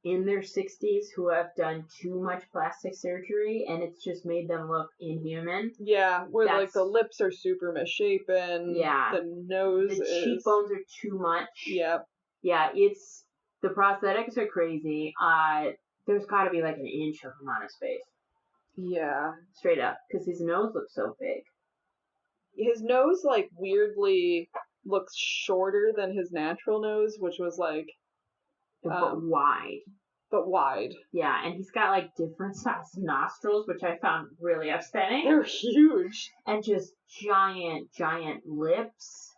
D: in their 60s who have done too much plastic surgery and it's just made them look inhuman.
A: Yeah, where like the lips are super misshapen.
D: Yeah.
A: The nose
D: the cheekbones are too much.
A: Yep.
D: Yeah, it's the prosthetics are crazy. There's got to be like an inch of him on his face.
A: Yeah.
D: Straight up, because his nose looks so big.
A: His nose like weirdly looks shorter than his natural nose, which was like
D: but wide.
A: But wide.
D: Yeah, and he's got like different sized nostrils, which I found really upsetting.
A: They're huge.
D: And just giant, giant lips.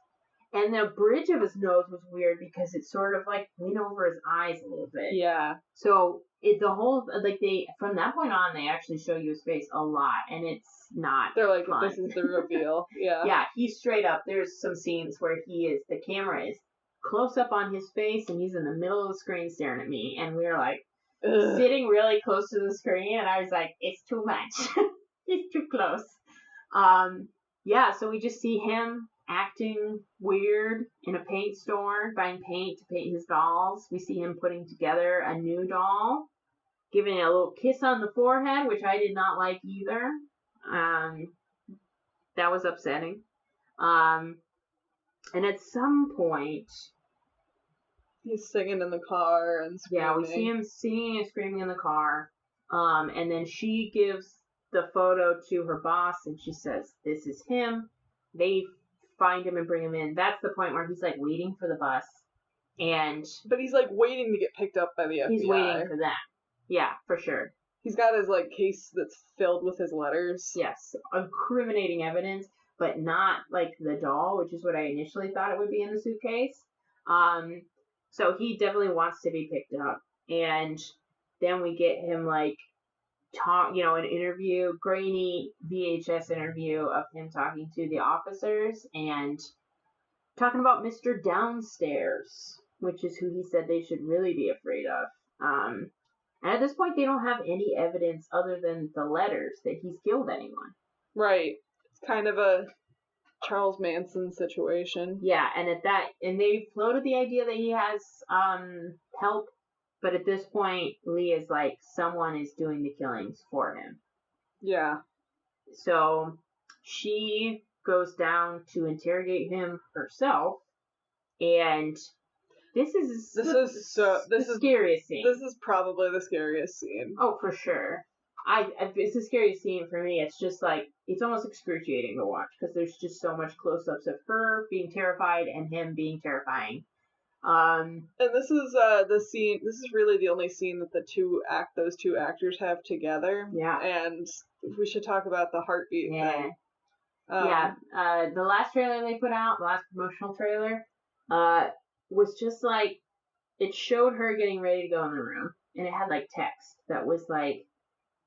D: And the bridge of his nose was weird because it sort of like went over his eyes a little bit.
A: Yeah.
D: So the whole like they from that point on they actually show you his face a lot, and it's not.
A: They're like
D: fun.
A: This is the reveal. Yeah.
D: Yeah, he's straight up. There's some scenes where the camera is close up on his face, and he's in the middle of the screen staring at me, and we were like sitting really close to the screen, and I was like, it's too much. He's too close. Yeah, so we just see him acting weird in a paint store, buying paint to paint his dolls. We see him putting together a new doll, giving it a little kiss on the forehead, which I did not like either. That was upsetting. And at some point,
A: he's singing in the car and screaming.
D: Yeah, we see him singing and screaming in the car. And then she gives the photo to her boss, and she says, "This is him." They find him and bring him in. That's the point where he's like waiting for the bus,
A: but he's like waiting to get picked up by the FBI.
D: He's waiting for them. Yeah, for sure.
A: He's got his like case that's filled with his letters.
D: Yes, incriminating evidence, but not like the doll, which is what I initially thought it would be in the suitcase. So he definitely wants to be picked up, and then we get him like an interview, grainy VHS interview of him talking to the officers and talking about Mr. Downstairs, which is who he said they should really be afraid of. And at this point, they don't have any evidence other than the letters that he's killed anyone.
A: Right. It's kind of a Charles Manson situation.
D: Yeah, and they floated the idea that he has help. But at this point, Lee is like, someone is doing the killings for him.
A: Yeah.
D: So she goes down to interrogate him herself, and this is the scariest scene.
A: This is probably the scariest scene.
D: Oh, for sure. It's the scariest scene for me. It's just like, it's almost excruciating to watch because there's just so much close-ups of her being terrified and him being terrifying.
A: And this is the scene. This is really the only scene that those two actors have together.
D: Yeah.
A: And we should talk about the heartbeat thing.
D: The last trailer they put out, the last promotional trailer, was just like, it showed her getting ready to go in the room, and it had like text that was like,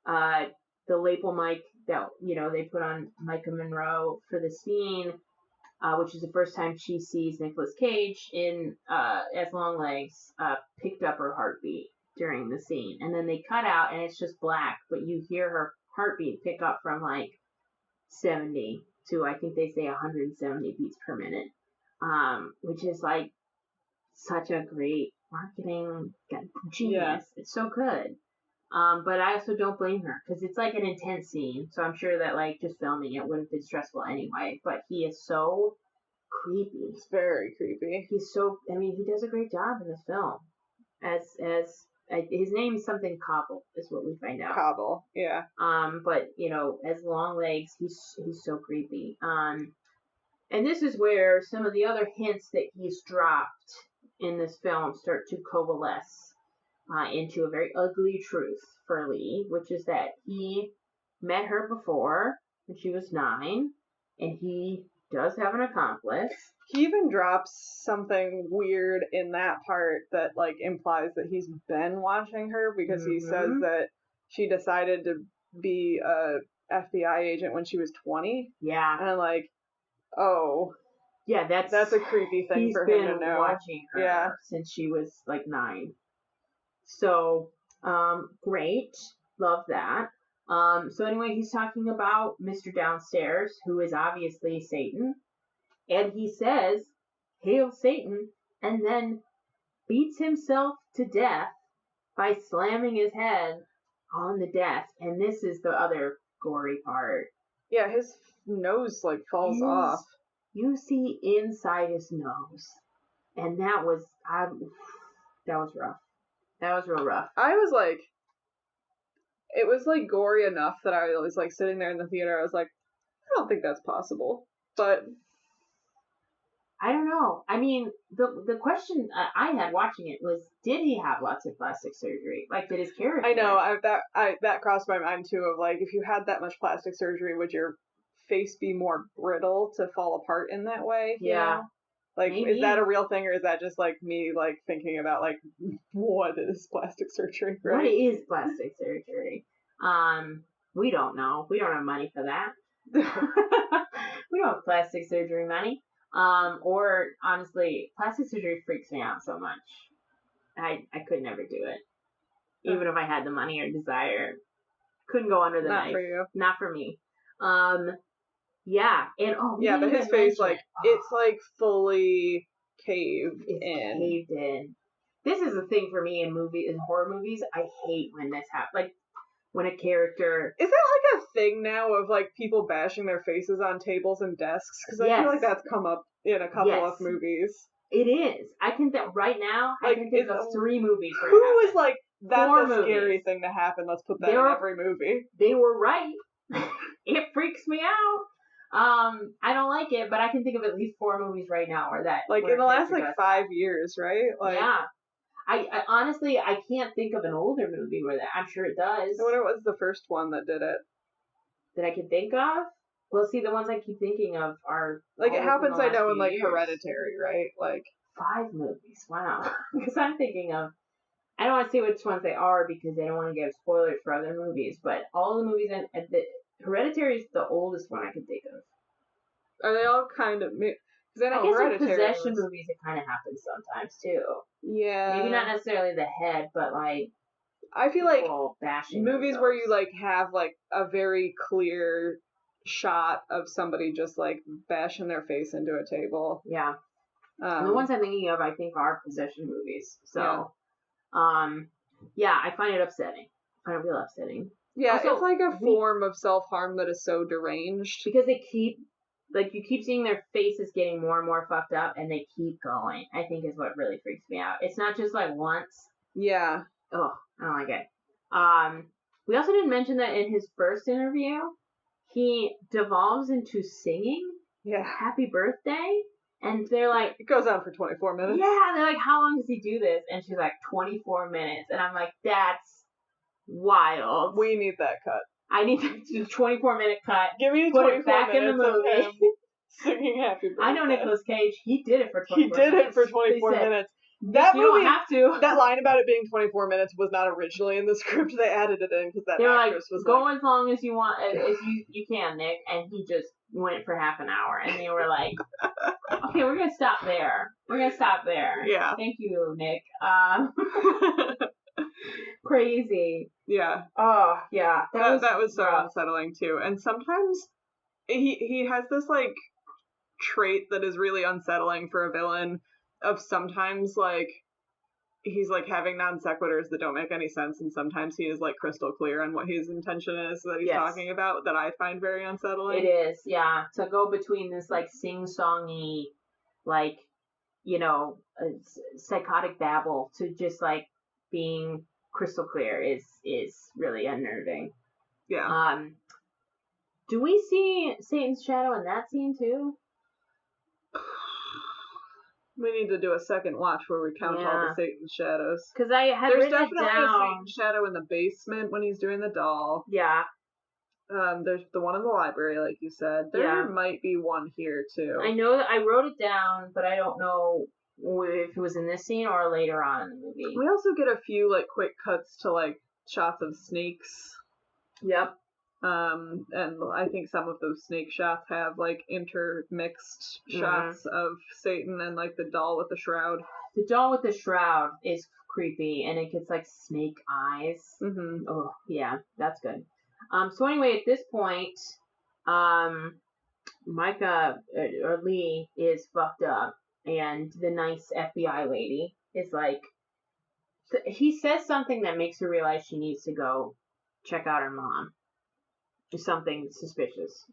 D: the lapel mic that they put on Maika Monroe for the scene. Which is the first time she sees Nicolas Cage as Longlegs, picked up her heartbeat during the scene. And then they cut out and it's just black, but you hear her heartbeat pick up from like 70 to, I think they say 170 beats per minute, which is like such a great marketing genius. Yeah. It's so good. But I also don't blame her because it's like an intense scene. So I'm sure that like just filming it would have been stressful anyway. But he is so creepy.
A: It's very creepy.
D: He does a great job in this film. His name is something Cobble is what we find out.
A: Cobble, yeah.
D: But as Longlegs, he's so creepy. And this is where some of the other hints that he's dropped in this film start to coalesce into a very ugly truth for Lee, which is that he met her before when she was 9, and he does have an accomplice.
A: He even drops something weird in that part that like implies that he's been watching her, because he says that she decided to be a FBI agent when she was 20.
D: Yeah.
A: And I'm like, oh.
D: Yeah,
A: that's a creepy thing for him to know.
D: He's been watching her since she was like 9. So, great. Love that. So anyway, he's talking about Mr. Downstairs, who is obviously Satan. And he says, "Hail Satan," and then beats himself to death by slamming his head on the desk. And this is the other gory part.
A: Yeah, his nose like falls off.
D: You see inside his nose. And that was rough. That was real rough.
A: I was like, it was like gory enough that I was like sitting there in the theater. I was like, I don't think that's possible. But
D: I don't know. I mean, the question I had watching it was, did he have lots of plastic surgery? Like, did his character?
A: I know that crossed my mind too. Of like, if you had that much plastic surgery, would your face be more brittle to fall apart in that way?
D: Yeah.
A: You know? Like,
D: Maybe.
A: Is that a real thing, or is that just like me like thinking about like what is plastic surgery? Right?
D: What is plastic surgery? We don't know. We don't have money for that. We don't have plastic surgery money. Or honestly, plastic surgery freaks me out so much. I could never do it. Even if I had the money or desire. Couldn't go under the knife.
A: Not for you.
D: Not for me. Yeah. And
A: but his face, like, it's like fully caved in.
D: Caved in. This is the thing for me in horror movies. I hate when this happens. Like, when a character...
A: Is that like a thing now of like people bashing their faces on tables and desks? Because I feel like that's come up in a couple of movies.
D: It is. I can think right now. Like, I can think of 3 movies.
A: Who was like, that's a scary thing to happen. Let's put that in every movie.
D: They were right. It freaks me out. I don't like it, but I can think of at least 4 movies right now where that.
A: Like in the last like 5 years, right? Like,
D: yeah. I honestly, I can't think of an older movie where that. I'm sure it does.
A: I wonder what was the first one that did it.
D: That I can think of? Well, see, the ones I keep thinking of are...
A: Like, it happens, I know, in, like, Hereditary, right? Like...
D: 5 movies, wow. Because I'm thinking of... I don't want to say which ones they are because they don't want to give spoilers for other movies, but all the movies in... Hereditary is the oldest one I can think of.
A: Are they all kind of... Because I
D: guess in possession movies, it kind of happens sometimes, too.
A: Yeah.
D: Maybe not necessarily the head, but, like...
A: I feel like
D: movies
A: where you, like, have, like, a very clear shot of somebody just, like, bashing their face into a table.
D: Yeah. And the ones I'm thinking of, I think, are possession movies. So, yeah, I find it upsetting. I find it real upsetting.
A: Yeah, also, it's like a form of self-harm that is so deranged.
D: Because they keep... Like, you keep seeing their faces getting more and more fucked up, and they keep going, I think is what really freaks me out. It's not just, like, once.
A: Yeah.
D: Oh, I don't like it. We also didn't mention that in his first interview, he devolves into singing Happy Birthday, and they're like...
A: It goes on for 24 minutes.
D: Yeah, they're like, how long does he do this? And she's like, 24 minutes. And I'm like, that's wild.
A: We need that cut.
D: I need the 24-minute cut.
A: Give me
D: 24
A: put
D: it back in the movie.
A: Singing Happy Birthday.
D: I know Nicolas Cage. He did it for 24 minutes.
A: He did it for 24 minutes. That
D: you
A: movie,
D: don't have to.
A: That line about it being 24 minutes was not originally in the script. They added it in because that actress was
D: go as long as you want, as you can, Nick. And he just went for half an hour. And they were like, okay, we're going to stop there. We're going to stop there.
A: Yeah.
D: Thank you, Nick. Crazy.
A: Yeah.
D: Oh, yeah.
A: That was so unsettling, too. And sometimes he has this, like, trait that is really unsettling for a villain of sometimes, like, he's, like, having non sequiturs that don't make any sense, and sometimes he is, like, crystal clear on what his intention is that he's talking about, that I find very unsettling.
D: It is, yeah. To go between this, like, sing-songy, like, you know, psychotic babble to just, like, being crystal clear is really unnerving.
A: Yeah.
D: Do we see Satan's shadow in that scene, too?
A: We need to do a second watch where we count all the Satan shadows.
D: Because I had
A: There's
D: written
A: definitely
D: it down.
A: a Satan shadow in the basement when he's doing the doll.
D: Yeah.
A: There's the one in the library, like you said. There might be one here too.
D: I know that I wrote it down, but I don't know if it was in this scene or later on in the movie.
A: We also get a few like quick cuts to like shots of snakes.
D: Yep.
A: And I think some of those snake shots have like intermixed shots of Satan and like the doll with the shroud.
D: The doll with the shroud is creepy, and it gets like snake eyes.
A: Mm-hmm.
D: Oh yeah, that's good. So anyway, at this point, Maika or Lee is fucked up, and the nice FBI lady is like, he says something that makes her realize she needs to go check out her mom. Something suspicious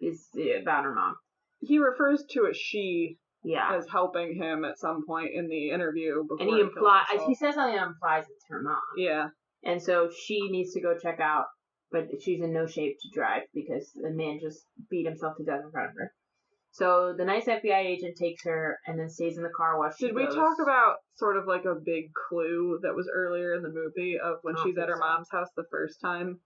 D: is about her mom.
A: He refers to a she
D: Yeah.
A: as helping him at some point in the interview before
D: And he says something that implies it's her mom.
A: Yeah.
D: And so she needs to go check out, but she's in no shape to drive because the man just beat himself to death in front of her. So the nice FBI agent takes her and then stays in the car while she
A: Did we talk about sort of like a big clue that was earlier in the movie of when she's at her mom's house the first time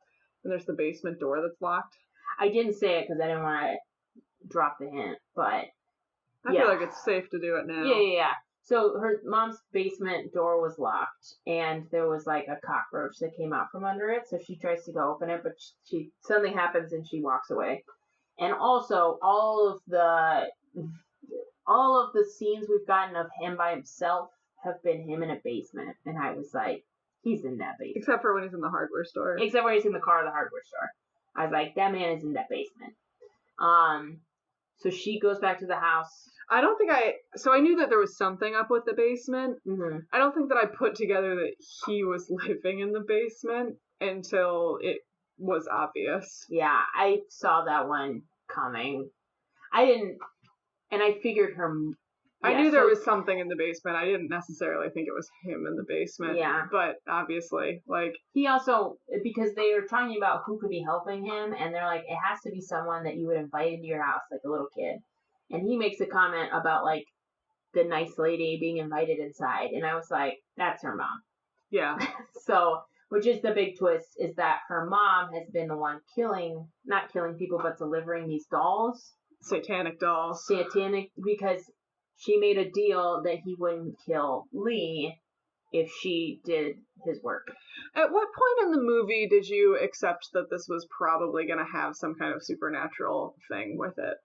A: and there's the basement door that's locked?
D: I didn't say it because I didn't want to drop the hint, but
A: I feel like it's safe to do it now.
D: Yeah. So her mom's basement door was locked, and there was like a cockroach that came out from under it. So she tries to go open it, but something happens and she walks away. And also, all of the scenes we've gotten of him by himself have been him in a basement, and I was like, he's in that basement.
A: Except for when he's in the hardware store.
D: Except when he's in the car at the hardware store. I was like, that man is in that basement. So she goes back to the house.
A: So I knew that there was something up with the basement.
D: Mm-hmm.
A: I don't think that I put together that he was living in the basement until it was obvious.
D: Yeah, I saw that one coming. I didn't, and I figured her.
A: I knew there was something in the basement. I didn't necessarily think it was him in the basement.
D: Yeah.
A: But obviously, like...
D: He also, because they were talking about who could be helping him, and they're like, it has to be someone that you would invite into your house, like a little kid. And he makes a comment about, like, the nice lady being invited inside. And I was like, that's her mom.
A: Yeah.
D: So, which is the big twist, is that her mom has been the one not killing people, but delivering these dolls.
A: Satanic dolls.
D: Because she made a deal that he wouldn't kill Lee if she did his work.
A: At what point in the movie did you accept that this was probably going to have some kind of supernatural thing with it?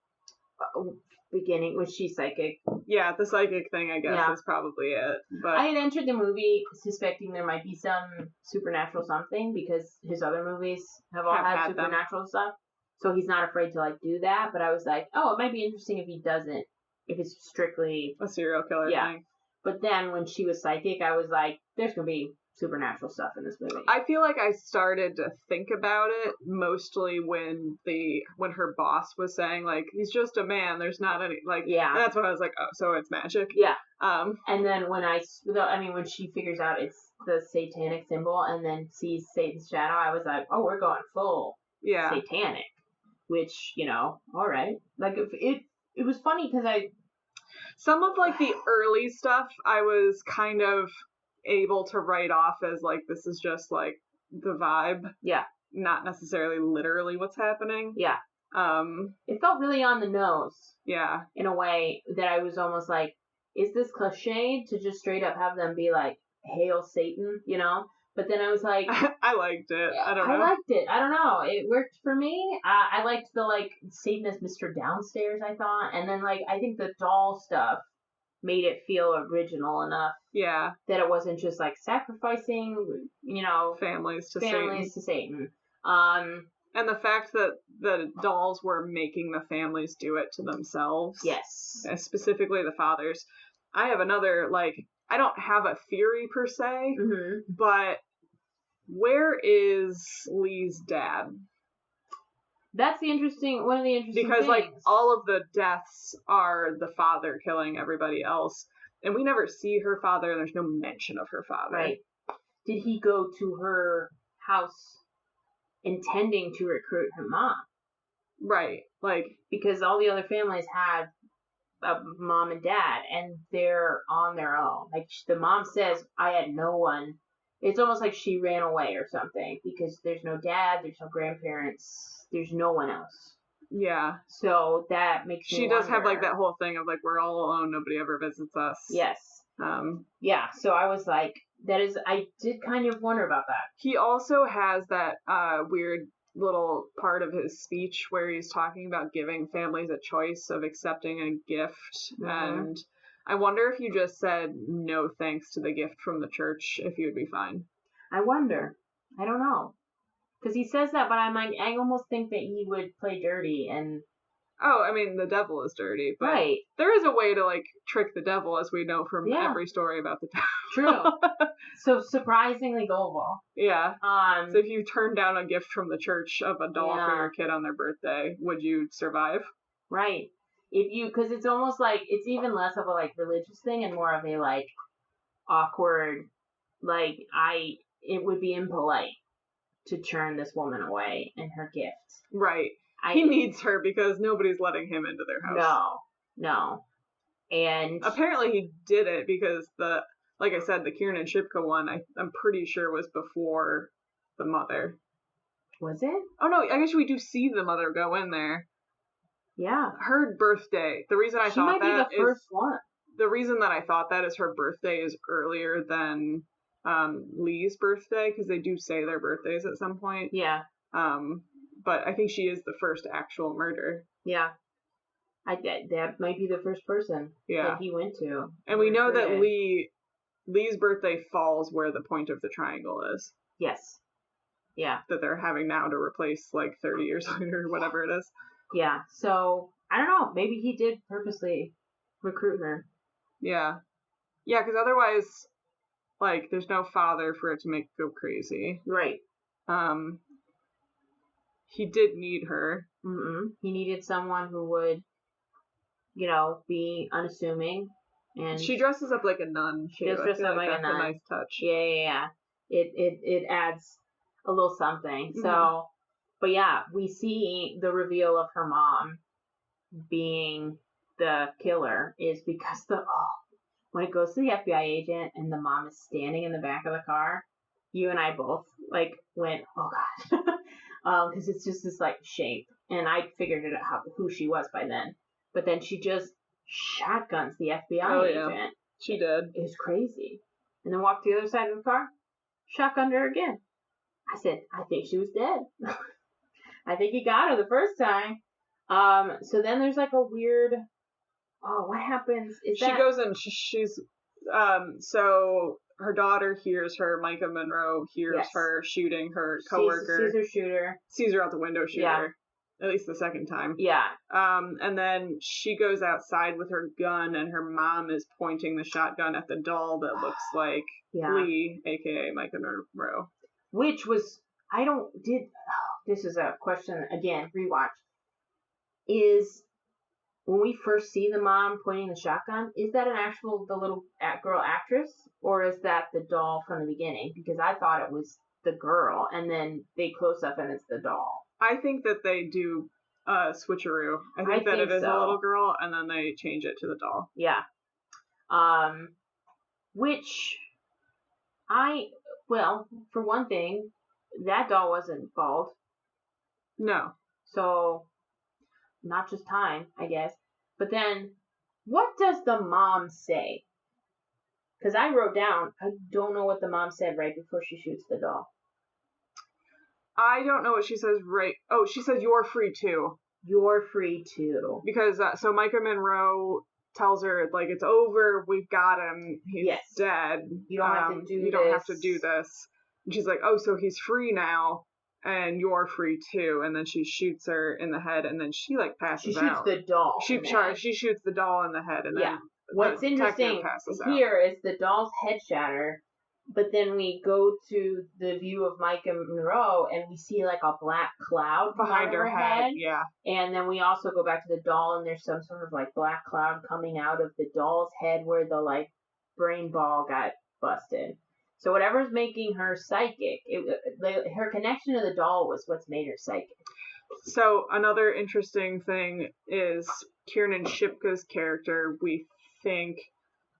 D: Beginning, was she psychic?
A: Yeah, the psychic thing, I guess, is probably it. But
D: I had entered the movie suspecting there might be some supernatural something because his other movies have all had supernatural stuff. So he's not afraid to, like, do that. But I was like, oh, it might be interesting if he doesn't. If it's strictly
A: a serial killer thing.
D: But then when she was psychic, I was like, there's going to be supernatural stuff in this movie.
A: I feel like I started to think about it mostly when her boss was saying, like, he's just a man, there's not any, like, and that's when I was like, oh, so it's magic.
D: Yeah. And then when when she figures out it's the satanic symbol and then sees Satan's shadow, I was like, oh, we're going full satanic. Which, all right. Like, it was funny because
A: some of, like, the early stuff I was kind of able to write off as, like, this is just, like, the vibe.
D: Yeah.
A: Not necessarily literally what's happening.
D: Yeah. It felt really on the nose.
A: Yeah.
D: In a way that I was almost like, is this cliched to just straight up have them be like, hail Satan, But then I was like...
A: I liked it. I don't know.
D: I liked it. I don't know. It worked for me. I liked the, like, Satan as Mr. Downstairs, I thought. And then, like, I think the doll stuff made it feel original enough.
A: Yeah.
D: That it wasn't just, like, sacrificing,
A: families to
D: Satan.
A: And the fact that the dolls were making the families do it to themselves.
D: Yes.
A: Specifically the fathers. I have another, like... I don't have a theory per se, but where is Lee's dad?
D: That's one of the interesting
A: because
D: things.
A: Like, all of the deaths are the father killing everybody else, and we never see her father, and there's no mention of her father.
D: Right. Did he go to her house intending to recruit her mom? Right. Like, because all the other families had a mom and dad, and they're on their own. Like, the mom says, I had no one. It's almost like she ran away or something, because there's no dad, there's no grandparents, there's no one else.
A: Yeah.
D: So that makes me
A: She does have, like,
D: wonder.
A: that whole thing of, like, we're all alone, nobody ever visits us.
D: Yes. Yeah, so I was like, I did kind of wonder about that.
A: He also has that weird little part of his speech where he's talking about giving families a choice of accepting a gift. And I wonder if you just said no thanks to the gift from the church, if you would be fine.
D: I wonder. I don't know. Because he says that, but I almost think that he would play dirty and...
A: Oh, I mean, the devil is dirty, but
D: right.
A: there is a way to, like, trick the devil, as we know from every story about the devil.
D: True. So surprisingly gullible.
A: Yeah. So if you turn down a gift from the church of a doll for your kid on their birthday, would you survive?
D: Right. Because it's almost like, it's even less of a, like, religious thing and more of a, like, awkward, like, it would be impolite to turn this woman away and her gift.
A: Right. He needs her because nobody's letting him into their house.
D: No. And
A: apparently he did it because like I said, the Kieran and Shipka one, I'm pretty sure was before the mother.
D: Was it?
A: Oh no, I guess we do see the mother go in there.
D: Yeah.
A: Her birthday. The reason I thought that
D: she might be the first one.
A: The reason that I thought that is her birthday is earlier than Lee's birthday, because they do say their birthdays at some point.
D: Yeah.
A: But I think she is the first actual murder.
D: Yeah. That might be the first person that he went to.
A: And we know that Lee's birthday falls where the point of the triangle is.
D: Yes. Yeah.
A: That they're having now to replace, like, 30 years later or whatever it is.
D: Yeah. So, I don't know. Maybe he did purposely recruit her.
A: Yeah. Yeah, because otherwise, like, there's no father for it to make go crazy.
D: Right.
A: He did need her.
D: He needed someone who would, be unassuming. And
A: she dresses up like a nun, too.
D: She does dress up like a nun.
A: That's a nice touch.
D: Yeah. It adds a little something. So, but yeah, we see the reveal of her mom being the killer is because when it goes to the FBI agent and the mom is standing in the back of the car, you and I both, like, went, oh God. Because it's just this, like, shape. And I figured it out who she was by then. But then she just shotguns the FBI agent. Yeah.
A: She did.
D: It was crazy. And then walked to the other side of the car, shotgunned her again. I said, I think she was dead. I think he got her the first time. So then there's, like, a weird... Oh, what happens?
A: She goes and she's... So her daughter hears her, Maika Monroe hears her shooting her coworker.
D: Sees her shooter.
A: Sees her out the window shoot her. At least the second time.
D: Yeah.
A: And then she goes outside with her gun and her mom is pointing the shotgun at the doll that looks like Lee, aka Maika Monroe.
D: Which was... this is a question, again, rewatch. Is... When we first see the mom pointing the shotgun, is that the little girl actress? Or is that the doll from the beginning? Because I thought it was the girl, and then they close up and it's the doll.
A: I think that they do switcheroo. I think it is a little girl, and then they change it to the doll.
D: Yeah. Which, for one thing, that doll wasn't bald.
A: No.
D: So... not just time, I guess. But then, what does the mom say? Because I wrote down, I don't know what the mom said right before she shoots the doll.
A: I don't know what she says right... Oh, she says, you're free too.
D: You're free too.
A: Because, so Maika Monroe tells her, like, it's over, we've got him, he's dead.
D: You don't have to do this.
A: You don't have to do this. And she's like, oh, so he's free now. And you're free too. And then she shoots her in the head, and then she, like, passes out.
D: She shoots the doll.
A: She shoots the doll in the head, and then
D: what's interesting here is the doll's head shatter, but then we go to the view of Maika Monroe, and we see, like, a black cloud
A: behind her head. Yeah.
D: And then we also go back to the doll, and there's some sort of, like, black cloud coming out of the doll's head where the, like, brain ball got busted. So whatever's making her psychic, her connection to the doll was what's made her psychic.
A: So another interesting thing is Kieran and Shipka's character, we think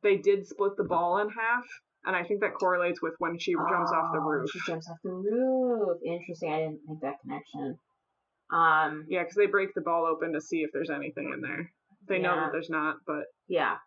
A: they did split the ball in half, and I think that correlates with when she jumps off the roof.
D: She jumps off the roof. Interesting. I didn't make that connection.
A: Yeah, because they break the ball open to see if there's anything in there. They know that there's not, but...
D: Yeah.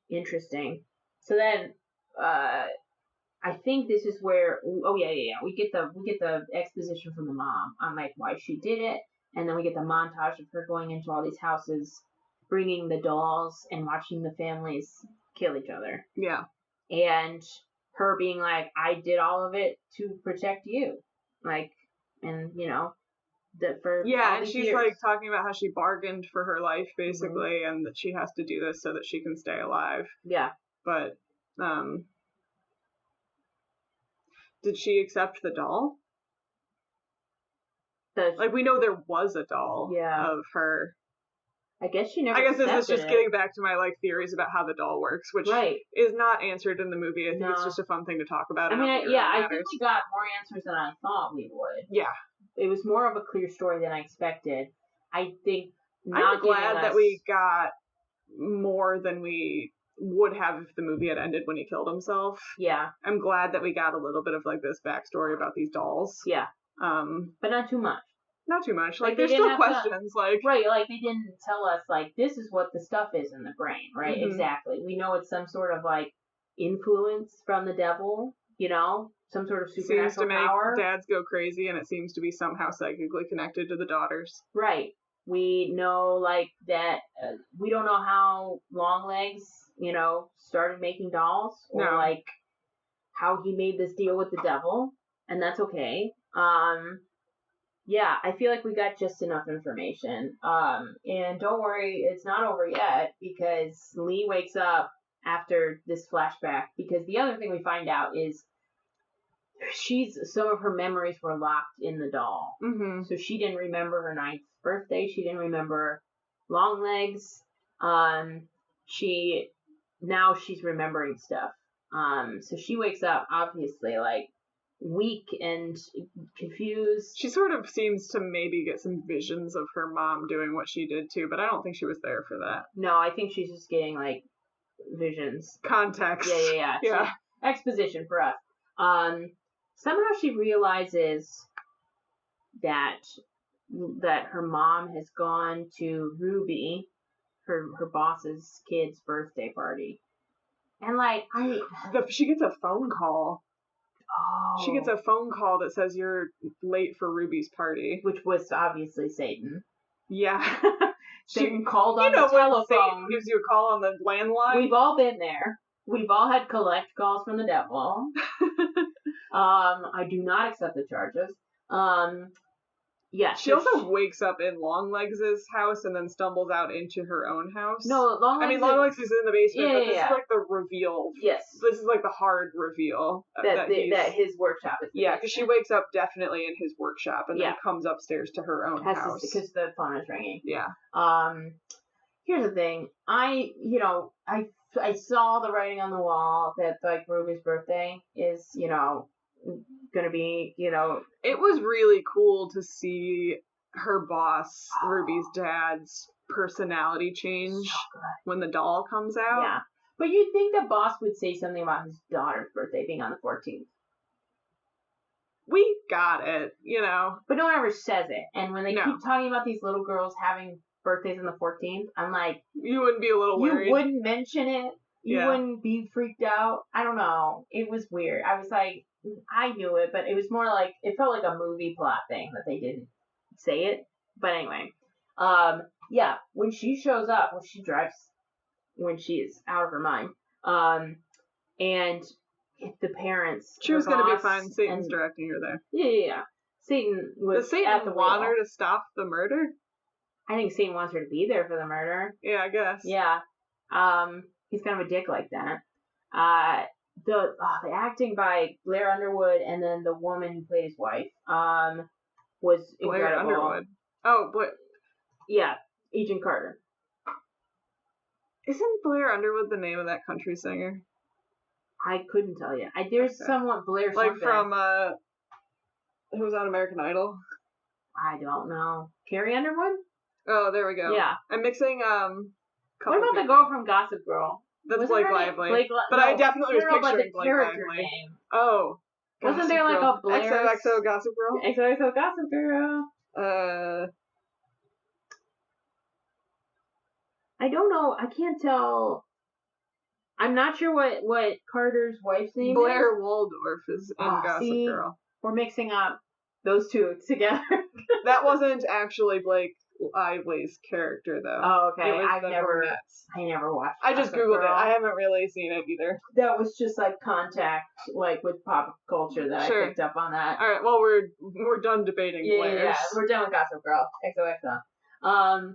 D: Interesting. So then, I think this is where... Oh, yeah. We get the exposition from the mom on, like, why she did it. And then we get the montage of her going into all these houses, bringing the dolls, and watching the families kill each other.
A: Yeah.
D: And her being like, I did all of it to protect you. Like, and, you know...
A: and she's years. Like talking about how she bargained for her life basically, and that she has to do this so that she can stay alive.
D: Yeah.
A: But did she accept the doll? Like, we know there was a doll of her.
D: I guess she never.
A: I guess this is just getting back to my like theories about how the doll works, which is not answered in the movie. I think it's just a fun thing to talk about.
D: I mean, I think we got more answers than I thought we would.
A: Yeah.
D: It was more of a clear story than I expected. I think
A: I'm glad that we got more than we would have if the movie had ended when he killed himself.
D: Yeah.
A: I'm glad that we got a little bit of like this backstory about these dolls.
D: Yeah. But not too much.
A: Not too much. Like there's still questions. Like
D: they didn't tell us like this is what the stuff is in the brain, right? Mm-hmm. Exactly. We know it's some sort of like influence from the devil, you know? Some sort of supernatural
A: seems to make
D: power.
A: Dads go crazy, and it seems to be somehow psychically connected to the daughters.
D: Right. We know, like, that we don't know how Longlegs, you know, started making dolls, or, like, how he made this deal with the devil, and that's okay. Yeah, I feel like we got just enough information. And don't worry, it's not over yet, because Lee wakes up after this flashback, because the other thing we find out is some of her memories were locked in the doll.
A: Mm-hmm.
D: So she didn't remember her 9th birthday. She didn't remember Longlegs. She's remembering stuff. So she wakes up, obviously, like, weak and confused.
A: She sort of seems to maybe get some visions of her mom doing what she did too, but I don't think she was there for that.
D: No, I think she's just getting, like, visions.
A: Context.
D: Yeah. So, exposition for us. Somehow she realizes that her mom has gone to Ruby, her boss's kid's birthday party. And, like,
A: she gets a phone call.
D: Oh.
A: She gets a phone call that says you're late for Ruby's party.
D: Which was obviously Satan.
A: Yeah.
D: Satan called on the telephone.
A: Satan gives you a call on the landline?
D: We've all been there. We've all had collect calls from the devil. I do not accept the charges. Yeah.
A: She also wakes up in Longlegs' house and then stumbles out into her own house.
D: No,
A: Longlegs is in the basement, but this is like the reveal.
D: Yes.
A: This is like the hard reveal.
D: That his workshop is.
A: Yeah, because she wakes up definitely in his workshop and then comes upstairs to her own house.
D: Because the phone is ringing.
A: Yeah.
D: Here's the thing. I saw the writing on the wall that, like, Ruby's birthday is, you know, gonna be, you know...
A: It was really cool to see her boss, Ruby's dad's personality change when the doll comes out.
D: Yeah. But you'd think the boss would say something about his daughter's birthday being on the 14th.
A: We got it, you know.
D: But no one ever says it. And when they keep talking about these little girls having birthdays on the 14th, I'm like...
A: You wouldn't be a little worried?
D: You wouldn't mention it? You wouldn't be freaked out? I don't know. It was weird. I was like... I knew it, but it was more like, it felt like a movie plot thing that they didn't say it. But anyway, yeah, when she shows up, when she is out of her mind, and the parents,
A: she was going to be fine. Satan's directing her there.
D: Yeah. Satan was
A: Does Satan
D: at the
A: want
D: wheel.
A: her to stop the murder?
D: I think Satan wants her to be there for the murder.
A: Yeah, I guess.
D: Yeah. He's kind of a dick like that. The acting by Blair Underwood and then the woman who played his wife was
A: Blair
D: incredible.
A: Underwood. Oh, but
D: yeah, Agent Carter.
A: Isn't Blair Underwood the name of that country singer?
D: I couldn't tell you. There's somewhat Blair
A: like
D: something.
A: From who was on American Idol?
D: I don't know. Carrie Underwood?
A: Oh, there we go.
D: Yeah.
A: I'm mixing
D: what about the girl from Gossip Girl?
A: That's Blake Lively. But I definitely was picturing Blake Lively.
D: Name.
A: Oh.
D: Wasn't there like a Blair?
A: XOXO Gossip Girl?
D: XOXO Gossip Girl. I don't know. I can't tell. I'm not sure what Carter's wife's name
A: Blair
D: is.
A: Waldorf is in Gossip Girl.
D: We're mixing up those two together.
A: That wasn't actually Blake Lively's character, though.
D: Oh, okay.
A: It was
D: I never watched.
A: I just Googled it. I haven't really seen it either.
D: That was just like contact, like with pop culture that I picked up on that.
A: All right. Well, we're done debating Blairs.
D: Yeah, we're done with Gossip Girl. XOXO.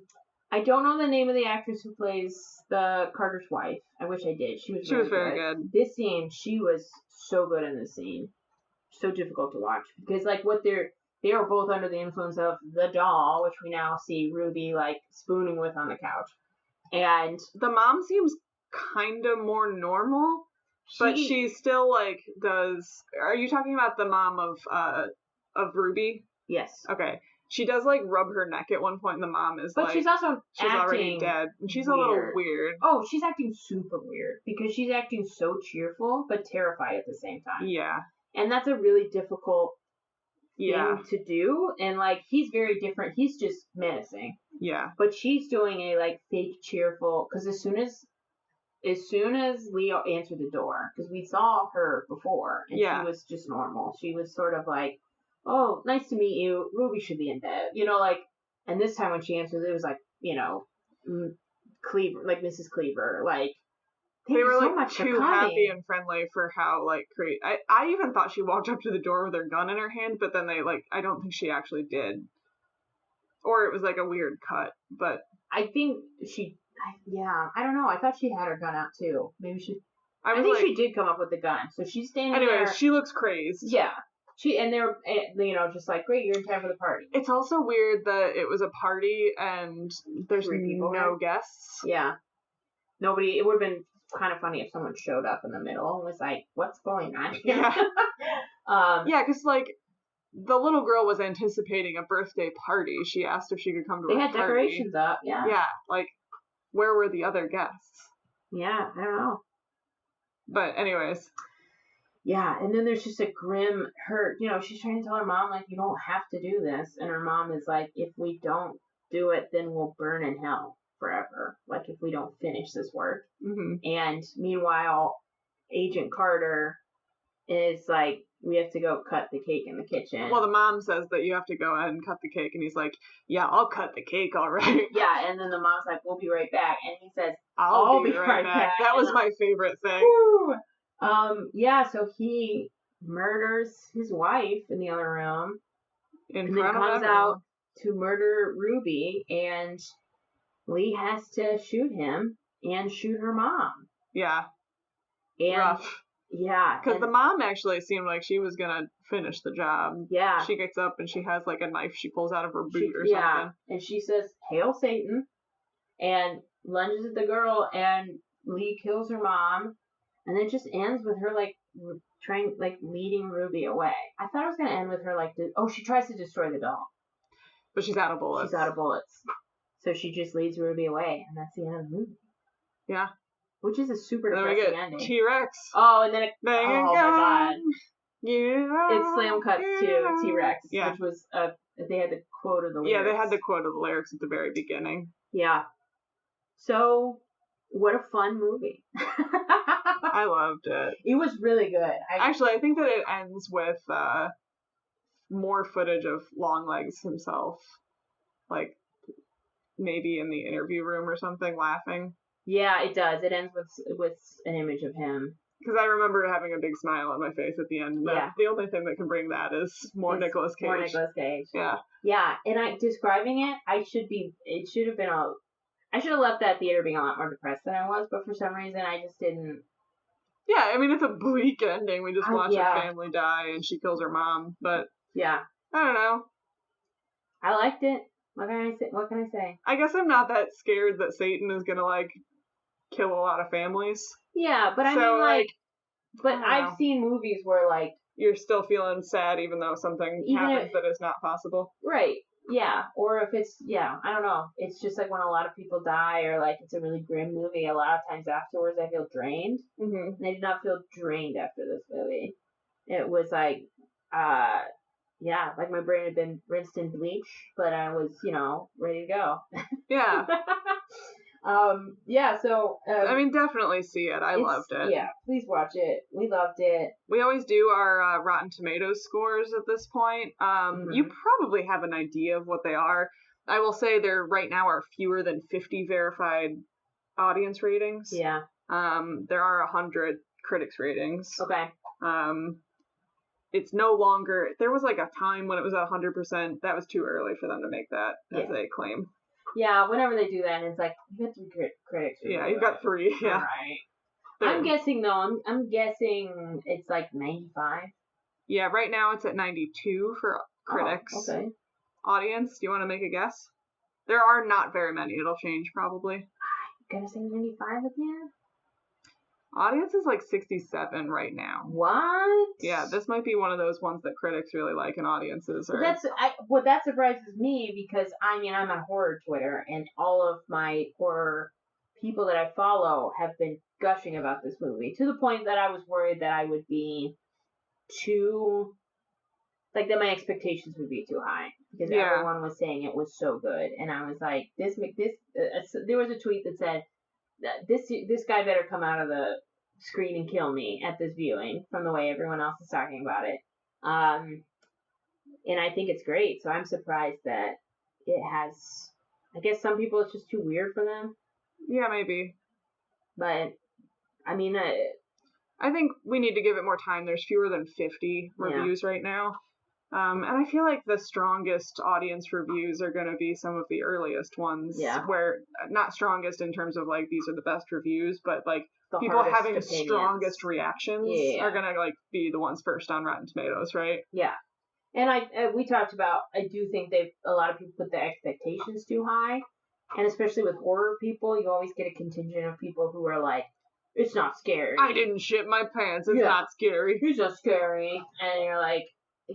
D: I don't know the name of the actress who plays the Carter's wife. I wish I did. She was very good. This scene, she was so good in this scene. So difficult to watch because like they are both under the influence of the doll, which we now see Ruby like spooning with on the couch. And
A: the mom seems kind of more normal, but she still like does. Are you talking about the mom of Ruby?
D: Yes.
A: Okay. She does like rub her neck at one point, and the mom is
D: but she's also
A: already dead. And she's a little weird.
D: Oh, she's acting super weird because she's acting so cheerful but terrified at the same time.
A: Yeah.
D: And that's a really difficult thing to do. And like he's very different. He's just menacing.
A: Yeah.
D: But she's doing a like fake cheerful because as soon as Leo answered the door, because we saw her before, and she was just normal. She was sort of like, "Oh, nice to meet you. Ruby should be in bed," like. And this time when she answered, it was like, Cleaver, like Mrs. Cleaver, like.
A: They were so like too happy and friendly for how like great. I even thought she walked up to the door with her gun in her hand, but then I don't think she actually did, or it was like a weird cut. But
D: I think I don't know. I thought she had her gun out too. Maybe she. I think she did come up with the gun, so she's standing there.
A: Anyways, she looks crazed.
D: Yeah. And they're, just like, great, you're in time for the party.
A: It's also weird that it was a party and there's no guests.
D: Yeah. Nobody. It would have been kind of funny if someone showed up in the middle and was like, what's going on here?
A: Yeah. Because, like, the little girl was anticipating a birthday party. She asked if she could come to a party.
D: They had decorations up, yeah.
A: Yeah, like, where were the other guests?
D: Yeah, I don't know.
A: But anyways.
D: Yeah, and then there's just a grim hurt. She's trying to tell her mom, like, you don't have to do this. And her mom is like, if we don't do it, then we'll burn in hell forever. Like, if we don't finish this work.
A: Mm-hmm.
D: And meanwhile, Agent Carter is like, we have to go cut the cake in the kitchen.
A: Well, the mom says that you have to go ahead and cut the cake. And he's like, yeah, I'll cut the cake, all right.
D: Yeah, and then the mom's like, we'll be right back. And he says, I'll be right back.
A: That was my favorite thing.
D: Woo! So he murders his wife in the other room. And then comes out to murder Ruby, and Lee has to shoot him and shoot her mom.
A: Yeah.
D: And
A: rough.
D: Yeah.
A: Because the mom actually seemed like she was going to finish the job.
D: Yeah.
A: She gets up and she has like a knife she pulls out of her boot or something.
D: Yeah. And she says, "Hail Satan," and lunges at the girl, and Lee kills her mom. And then it just ends with her like leading Ruby away. I thought it was going to end with her she tries to destroy the doll.
A: But she's out of bullets.
D: So she just leads Ruby away, and that's the end of the movie.
A: Yeah.
D: Which is a super depressing ending.
A: T-Rex.
D: Oh, and then
A: my
D: God.
A: Yeah.
D: It slam cuts to T-Rex, which was they had the quote of the lyrics.
A: Yeah, they had the quote of the lyrics at the very beginning.
D: Yeah. So, what a fun movie.
A: I loved it.
D: It was really good.
A: Actually, I think that it ends with more footage of Longlegs himself. Like, maybe in the interview room or something, laughing.
D: Yeah, it does. It ends with an image of him.
A: Because I remember having a big smile on my face at the end. Yeah. The only thing that can bring that is more Nicolas Cage.
D: More Nicolas Cage.
A: Yeah.
D: Yeah, and describing it, I should have left that theater being a lot more depressed than I was, but for some reason I just didn't.
A: Yeah, I mean, it's a bleak ending. We just watch her family die and she kills her mom, but.
D: Yeah.
A: I don't know.
D: I liked it. What can I say?
A: I guess I'm not that scared that Satan is gonna, kill a lot of families.
D: Yeah, but I've seen movies where,
A: you're still feeling sad even though something happens that is not possible.
D: Right. Yeah. Or if it's, I don't know. It's just when a lot of people die or, it's a really grim movie, a lot of times afterwards I feel drained.
A: Mm-hmm.
D: And I did not feel drained after this movie. It was my brain had been rinsed in bleach, but I was, ready to go.
A: Yeah.
D: Yeah, so
A: I mean, definitely see it. I loved it.
D: Yeah, please watch it. We loved it.
A: We always do our Rotten Tomatoes scores at this point. You probably have an idea of what they are. I will say there right now are fewer than 50 verified audience ratings.
D: Yeah.
A: There are 100 critics ratings.
D: Okay.
A: It's no longer. There was like a time when it was at 100%. That was too early for them to make that as a claim.
D: Yeah, whenever they do that, and it's like you got 3 critics.
A: Yeah, you've got 3. Yeah.
D: All right. I'm guessing though. I'm guessing it's like 95.
A: Yeah, right now it's at 92 for critics.
D: Oh, okay.
A: Audience, do you want to make a guess? There are not very many. It'll change probably.
D: I'm gonna say 95 again.
A: Audience is like 67 right now.
D: What?
A: Yeah, this might be one of those ones that critics really like and audiences are.
D: Well, that surprises me because I'm on horror Twitter and all of my horror people that I follow have been gushing about this movie to the point that I was worried that I would be too, like that my expectations would be too high because everyone was saying it was so good, and I was like, there was a tweet that said this guy better come out of the screen and kill me at this viewing from the way everyone else is talking about it. And I think it's great, so I'm surprised that it has. I guess some people it's just too weird for them.
A: Yeah, maybe.
D: But I mean,
A: I think we need to give it more time. There's fewer than 50 reviews right now. And I feel like the strongest audience reviews are going to be some of the earliest ones. Yeah. Where, not strongest in terms of like, these are the best reviews, but like, the people having the strongest reactions are going to like be the ones first on Rotten Tomatoes, right?
D: Yeah. And we talked about, I do think a lot of people put their expectations too high. And especially with horror people, you always get a contingent of people who are like, it's not scary.
A: I didn't shit my pants. It's not scary.
D: It's not scary. And you're like,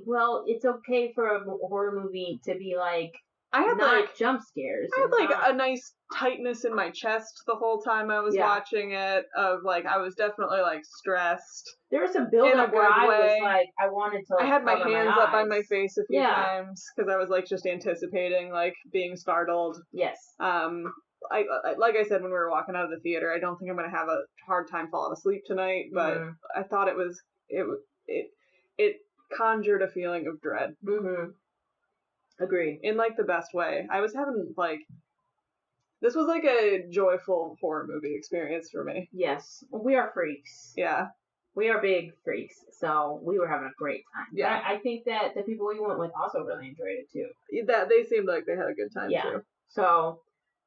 D: well, it's okay for a horror movie to be like, not jump scares.
A: I had a nice tightness in my chest the whole time I was watching it. Of like, I was definitely like stressed.
D: There was some build up where I was like, I wanted to. Like,
A: I had my hands up by my face a few times because I was like just anticipating like being startled.
D: Yes.
A: I like I said when we were walking out of the theater, I don't think I'm gonna have a hard time falling asleep tonight, but I thought it conjured a feeling of dread.
D: Agreed.
A: In like the best way. I was having like, this was like a joyful horror movie experience for me.
D: Yes, we are freaks.
A: Yeah,
D: we are big freaks, so we were having a great time.
A: Yeah,
D: but I think that the people we went with also really enjoyed it too.
A: That they seemed like they had a good time too.
D: So,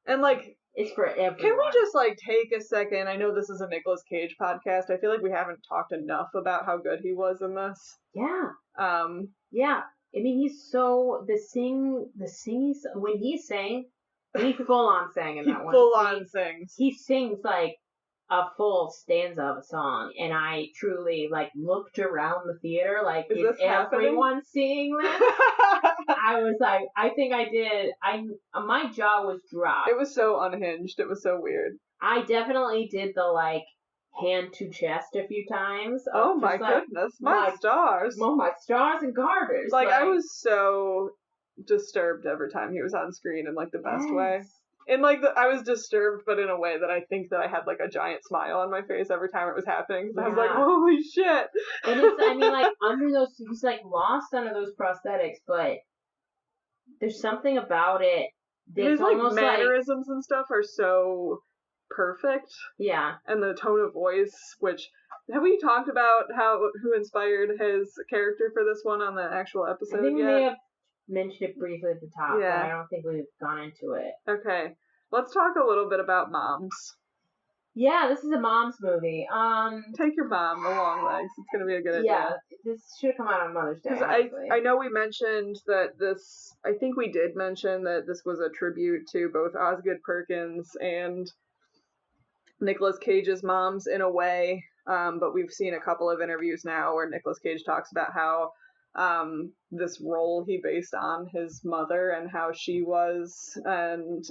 A: and like,
D: it's for everyone.
A: Can we just like take a second? I know this is a Nicolas Cage podcast. I feel like we haven't talked enough about how good he was in this.
D: Yeah. Yeah. I mean, he's so when he sang, he full on sang in that one.
A: Full on sings.
D: He sings like a full stanza of a song, and I truly like looked around the theater like, is everyone seeing this? I was like, I think I did. My jaw was dropped.
A: It was so unhinged. It was so weird.
D: I definitely did the like hand to chest a few times.
A: Oh my goodness, my stars.
D: Oh, my stars and garters.
A: Like I was so disturbed every time he was on screen in like the best way. And like I was disturbed, but in a way that I think that I had like a giant smile on my face every time it was happening. I was like, holy shit.
D: And it's, I mean, like under those, he's like lost under those prosthetics, but there's something about it.
A: His like mannerisms and stuff are so perfect.
D: Yeah.
A: And the tone of voice, which, have we talked about who inspired his character for this one on the actual episode yet?
D: I think we may have mentioned it briefly at the top, but I don't think we've gone into it.
A: Okay. Let's talk a little bit about moms.
D: Yeah, this is a mom's movie.
A: Take your mom, the Longlegs. It's going to be a good idea.
D: Yeah, this should come out on Mother's Day.
A: I know we mentioned that this, I think we did mention that this was a tribute to both Osgood Perkins and Nicolas Cage's moms in a way, but we've seen a couple of interviews now where Nicolas Cage talks about how this role he based on his mother and how she was, and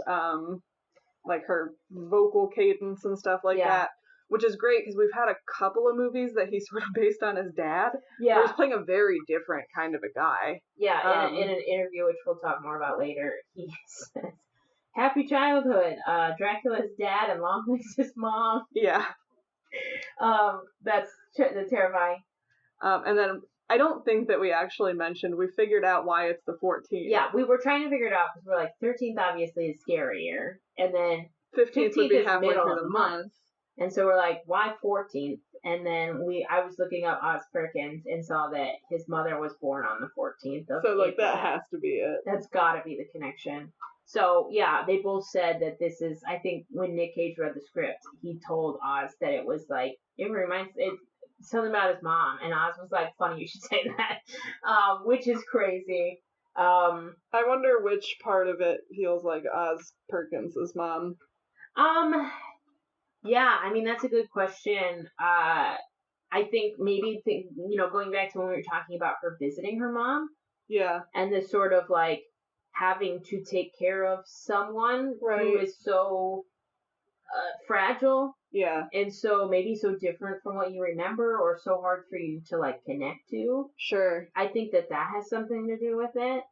A: like her vocal cadence and stuff like that, which is great because we've had a couple of movies that he sort of based on his dad. Yeah, where he's playing a very different kind of a guy.
D: Yeah, in an interview which we'll talk more about later, he says happy childhood. Dracula's dad and Longlegs' mom.
A: Yeah.
D: That's terrifying.
A: And then I don't think that we actually mentioned, we figured out why it's the 14th.
D: Yeah, we were trying to figure it out because we're like, 13th obviously is scarier. And then
A: 15th would be
D: is
A: halfway
D: middle
A: through
D: of
A: the
D: month.
A: month.
D: And so we're like, why 14th? And then I was looking up Oz Perkins and saw that his mother was born on the 14th of
A: So, like,
D: April.
A: that has to be it.
D: That's gotta be the connection. So, yeah, they both said that this is, I think when Nick Cage read the script, he told Oz that it was like, it something about his mom. And Oz was like, funny you should say that, which is crazy.
A: I wonder which part of it feels like Oz Perkins' mom.
D: Yeah, I mean, that's a good question. I think maybe, going back to when we were talking about her visiting her mom.
A: Yeah.
D: And this sort of, like, having to take care of someone who is so fragile.
A: Yeah.
D: And so maybe so different from what you remember or so hard for you to, like, connect to.
A: Sure.
D: I think that has something to do with it,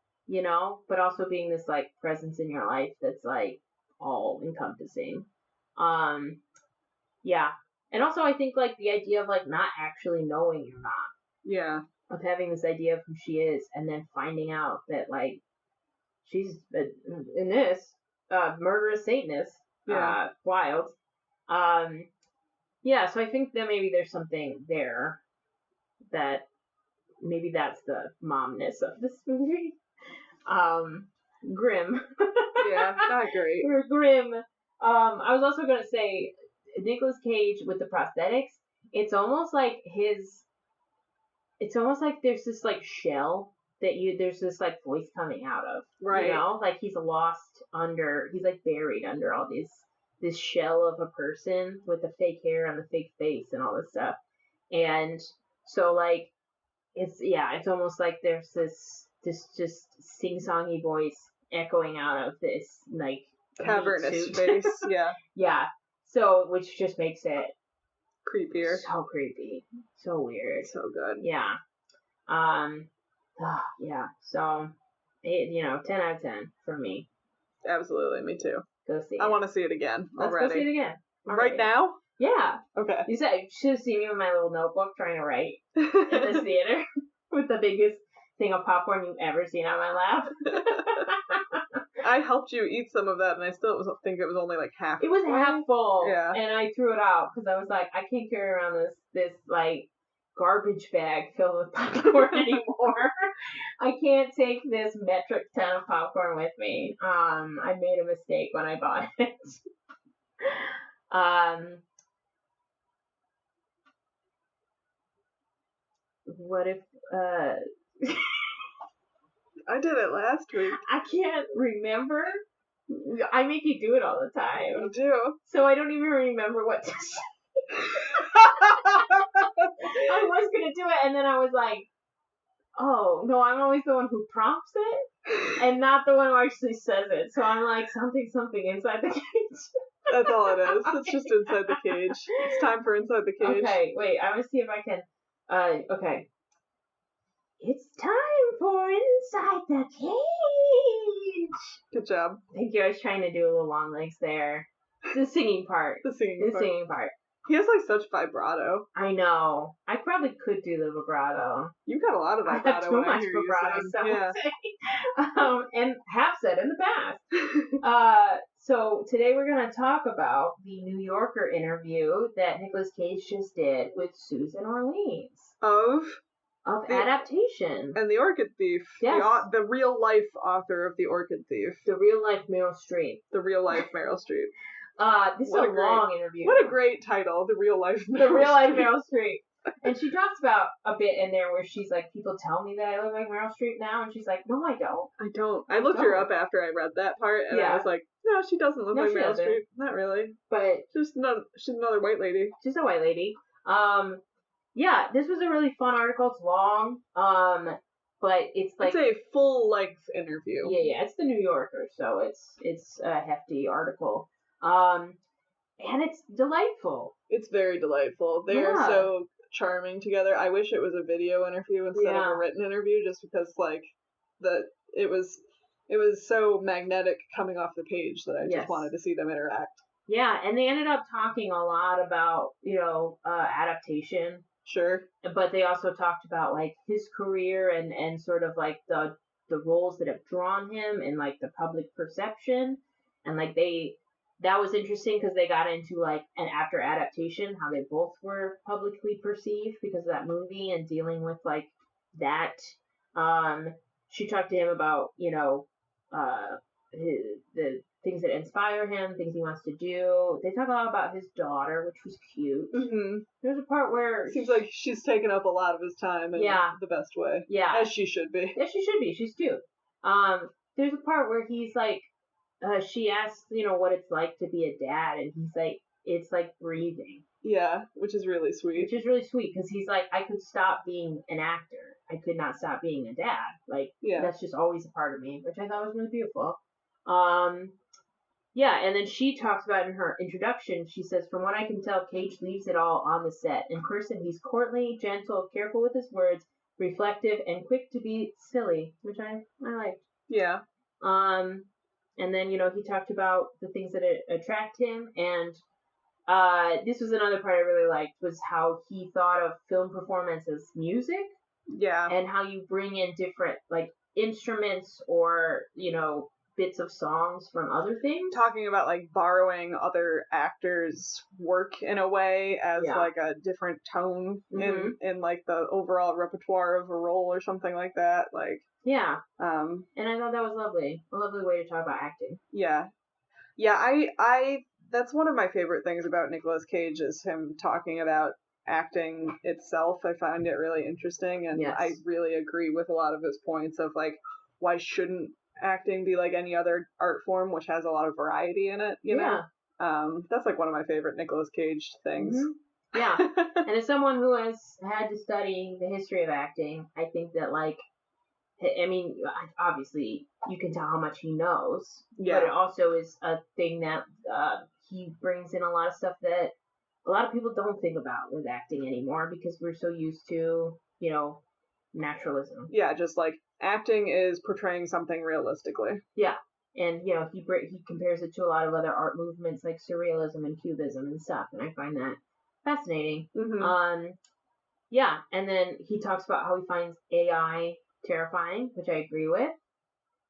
D: but also being this, like, presence in your life that's, like, all encompassing. Yeah. And also I think, like, the idea of, like, not actually knowing your mom.
A: Yeah.
D: Of having this idea of who she is and then finding out that, like, she's, in this, murderous Satanist.
A: Yeah.
D: Wild. Yeah, so I think that maybe there's something there that maybe that's the momness of this movie. Grim.
A: Yeah, not great.
D: Grim. I was also going to say, Nicolas Cage with the prosthetics, it's almost like there's this, like, shell that there's this, like, voice coming out of.
A: Right.
D: Like he's like buried under all this shell of a person with the fake hair and the fake face and all this stuff. And so, like, it's almost like there's this just sing-songy voice echoing out of this, like,
A: cavernous space. Yeah.
D: Yeah. So, which just makes it
A: creepier.
D: So creepy. So weird.
A: So good.
D: Yeah. Yeah. So, 10 out of 10 for me.
A: Absolutely, me too.
D: Go see it.
A: I want to see it again.
D: Let's
A: already.
D: go see it again.
A: Right now?
D: Yeah.
A: Okay.
D: You should have seen me with my little notebook trying to write in the theater with the biggest thing of popcorn you've ever seen on my lap.
A: I helped you eat some of that, and I still think it was only like half.
D: It was half full.
A: Yeah.
D: And I threw it out because I was like, I can't carry around this like garbage bag filled with popcorn anymore. I can't take this metric ton of popcorn with me. I made a mistake when I bought it. What if
A: I did it last week.
D: I can't remember. I make you do it all the time.
A: You do.
D: So I don't even remember what to say. I was gonna do it, and then I was like, oh, no, I'm always the one who prompts it, and not the one who actually says it. So I'm like, something inside the cage.
A: That's all it is. It's just inside the cage. It's time for Inside the Cage.
D: Okay, wait, I'm gonna see if I can, okay. It's time for Inside the Cage!
A: Good job.
D: Thank you, I was trying to do a little Longlegs there. The singing part.
A: The singing part. He has, like, such vibrato.
D: I know. I probably could do the vibrato.
A: You've got a lot of vibrato.
D: I have too much vibrato, and have said in the past. So today we're going to talk about the New Yorker interview that Nicolas Cage just did with Susan Orleans. Of Adaptation.
A: And The Orchid Thief.
D: Yes.
A: The real-life author of The Orchid Thief.
D: The real-life Meryl Streep.
A: The real-life Meryl Streep.
D: This is a long interview.
A: What a great title, The Real Life Meryl Streep.
D: The Real Life Meryl Streep. And she talks about a bit in there where she's like, people tell me that I look like Meryl Streep now, and she's like, no, I don't.
A: I don't. I looked her up after I read that part, and I was like, no, she doesn't look like Meryl Streep. Not really.
D: But
A: she's another white lady.
D: She's a white lady. Yeah, this was a really fun article. It's long. But it's like,
A: it's a full-length interview.
D: Yeah, it's the New Yorker, so it's a hefty article. And it's delightful.
A: It's very delightful. They are so charming together. I wish it was a video interview instead of a written interview, just because, like, it was It was so magnetic coming off the page that I
D: Yes.
A: just wanted to see them interact.
D: Yeah, and they ended up talking a lot about, adaptation.
A: Sure.
D: But they also talked about, like, his career and sort of, like, the roles that have drawn him and, like, the public perception. And, like, that was interesting because they got into, like, an after adaptation, how they both were publicly perceived because of that movie and dealing with, like, that. She talked to him about, the things that inspire him, things he wants to do. They talk a lot about his daughter, which was cute.
A: Mm-hmm.
D: There's a part where
A: seems like she's taken up a lot of his time in the best way.
D: Yeah.
A: As she should be.
D: Yeah, she should be. She's cute. There's a part where he's like, she asks, what it's like to be a dad, and he's like, it's like breathing.
A: Yeah, which is really sweet.
D: Which is really sweet because he's like, I could stop being an actor. I could not stop being a dad. Like, that's just always a part of me, which I thought was really beautiful. Yeah, and then she talks about in her introduction, she says, from what I can tell, Cage leaves it all on the set. In person, he's courtly, gentle, careful with his words, reflective, and quick to be silly, which I liked.
A: Yeah.
D: And then, he talked about the things that attract him, and this was another part I really liked, was how he thought of film performance as music.
A: Yeah.
D: And how you bring in different, like, instruments or, bits of songs from other things.
A: Talking about, like, borrowing other actors' work in a way as, like, a different tone in, like, the overall repertoire of a role or something like that. Like,
D: yeah. And I thought that was lovely. A lovely way to talk about acting.
A: Yeah. Yeah, I that's one of my favorite things about Nicolas Cage is him talking about acting itself. I find it really interesting, and I really agree with a lot of his points of, like, why shouldn't acting be like any other art form, which has a lot of variety in it, you know? That's, like, one of my favorite Nicolas Cage things.
D: Mm-hmm. Yeah. And as someone who has had to study the history of acting, I think that, like, I mean, obviously, you can tell how much he knows, but it also is a thing that he brings in a lot of stuff that a lot of people don't think about with acting anymore because we're so used to, naturalism.
A: Yeah, just, like, acting is portraying something realistically.
D: Yeah. And, he compares it to a lot of other art movements like surrealism and cubism and stuff, and I find that fascinating.
A: Mm-hmm.
D: Yeah, and then he talks about how he finds AI terrifying, which I agree with,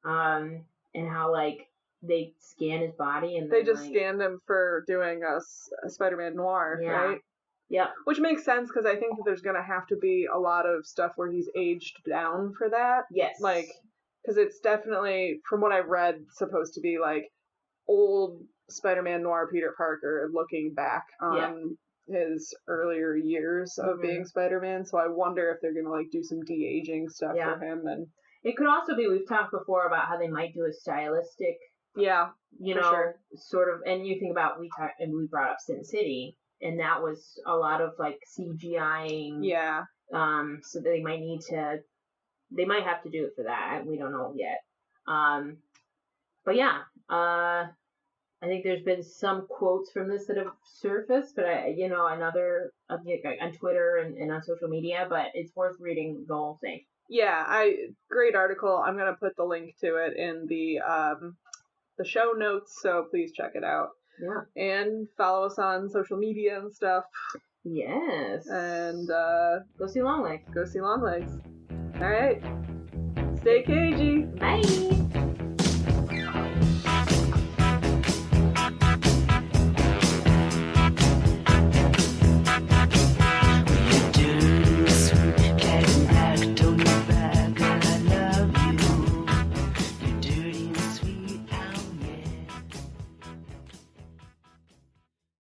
D: and how, like, they scan his body and
A: they just scanned him for doing a Spider-Man noir, right?
D: Yeah.
A: Which makes sense because I think that there's gonna have to be a lot of stuff where he's aged down for that.
D: Yes.
A: Like, because it's definitely, from what I've read, supposed to be like old Spider-Man noir Peter Parker looking back on his earlier years of being Spider-Man. So I wonder if they're gonna, like, do some de-aging stuff for him. And
D: it could also be, we've talked before about how they might do a stylistic, sort of, and you think about, we brought up Sin City, and that was a lot of, like, CGIing.
A: Yeah.
D: So they might have to do it for that. We don't know yet. But yeah, I think there's been some quotes from this that have surfaced, but another on Twitter and on social media, but it's worth reading the whole thing.
A: Yeah, great article. I'm gonna put the link to it in the show notes, so please check it out.
D: Yeah.
A: And follow us on social media and stuff.
D: Yes.
A: And
D: go see Longlegs.
A: Go see Longlegs. All right. Stay cagey.
D: Bye.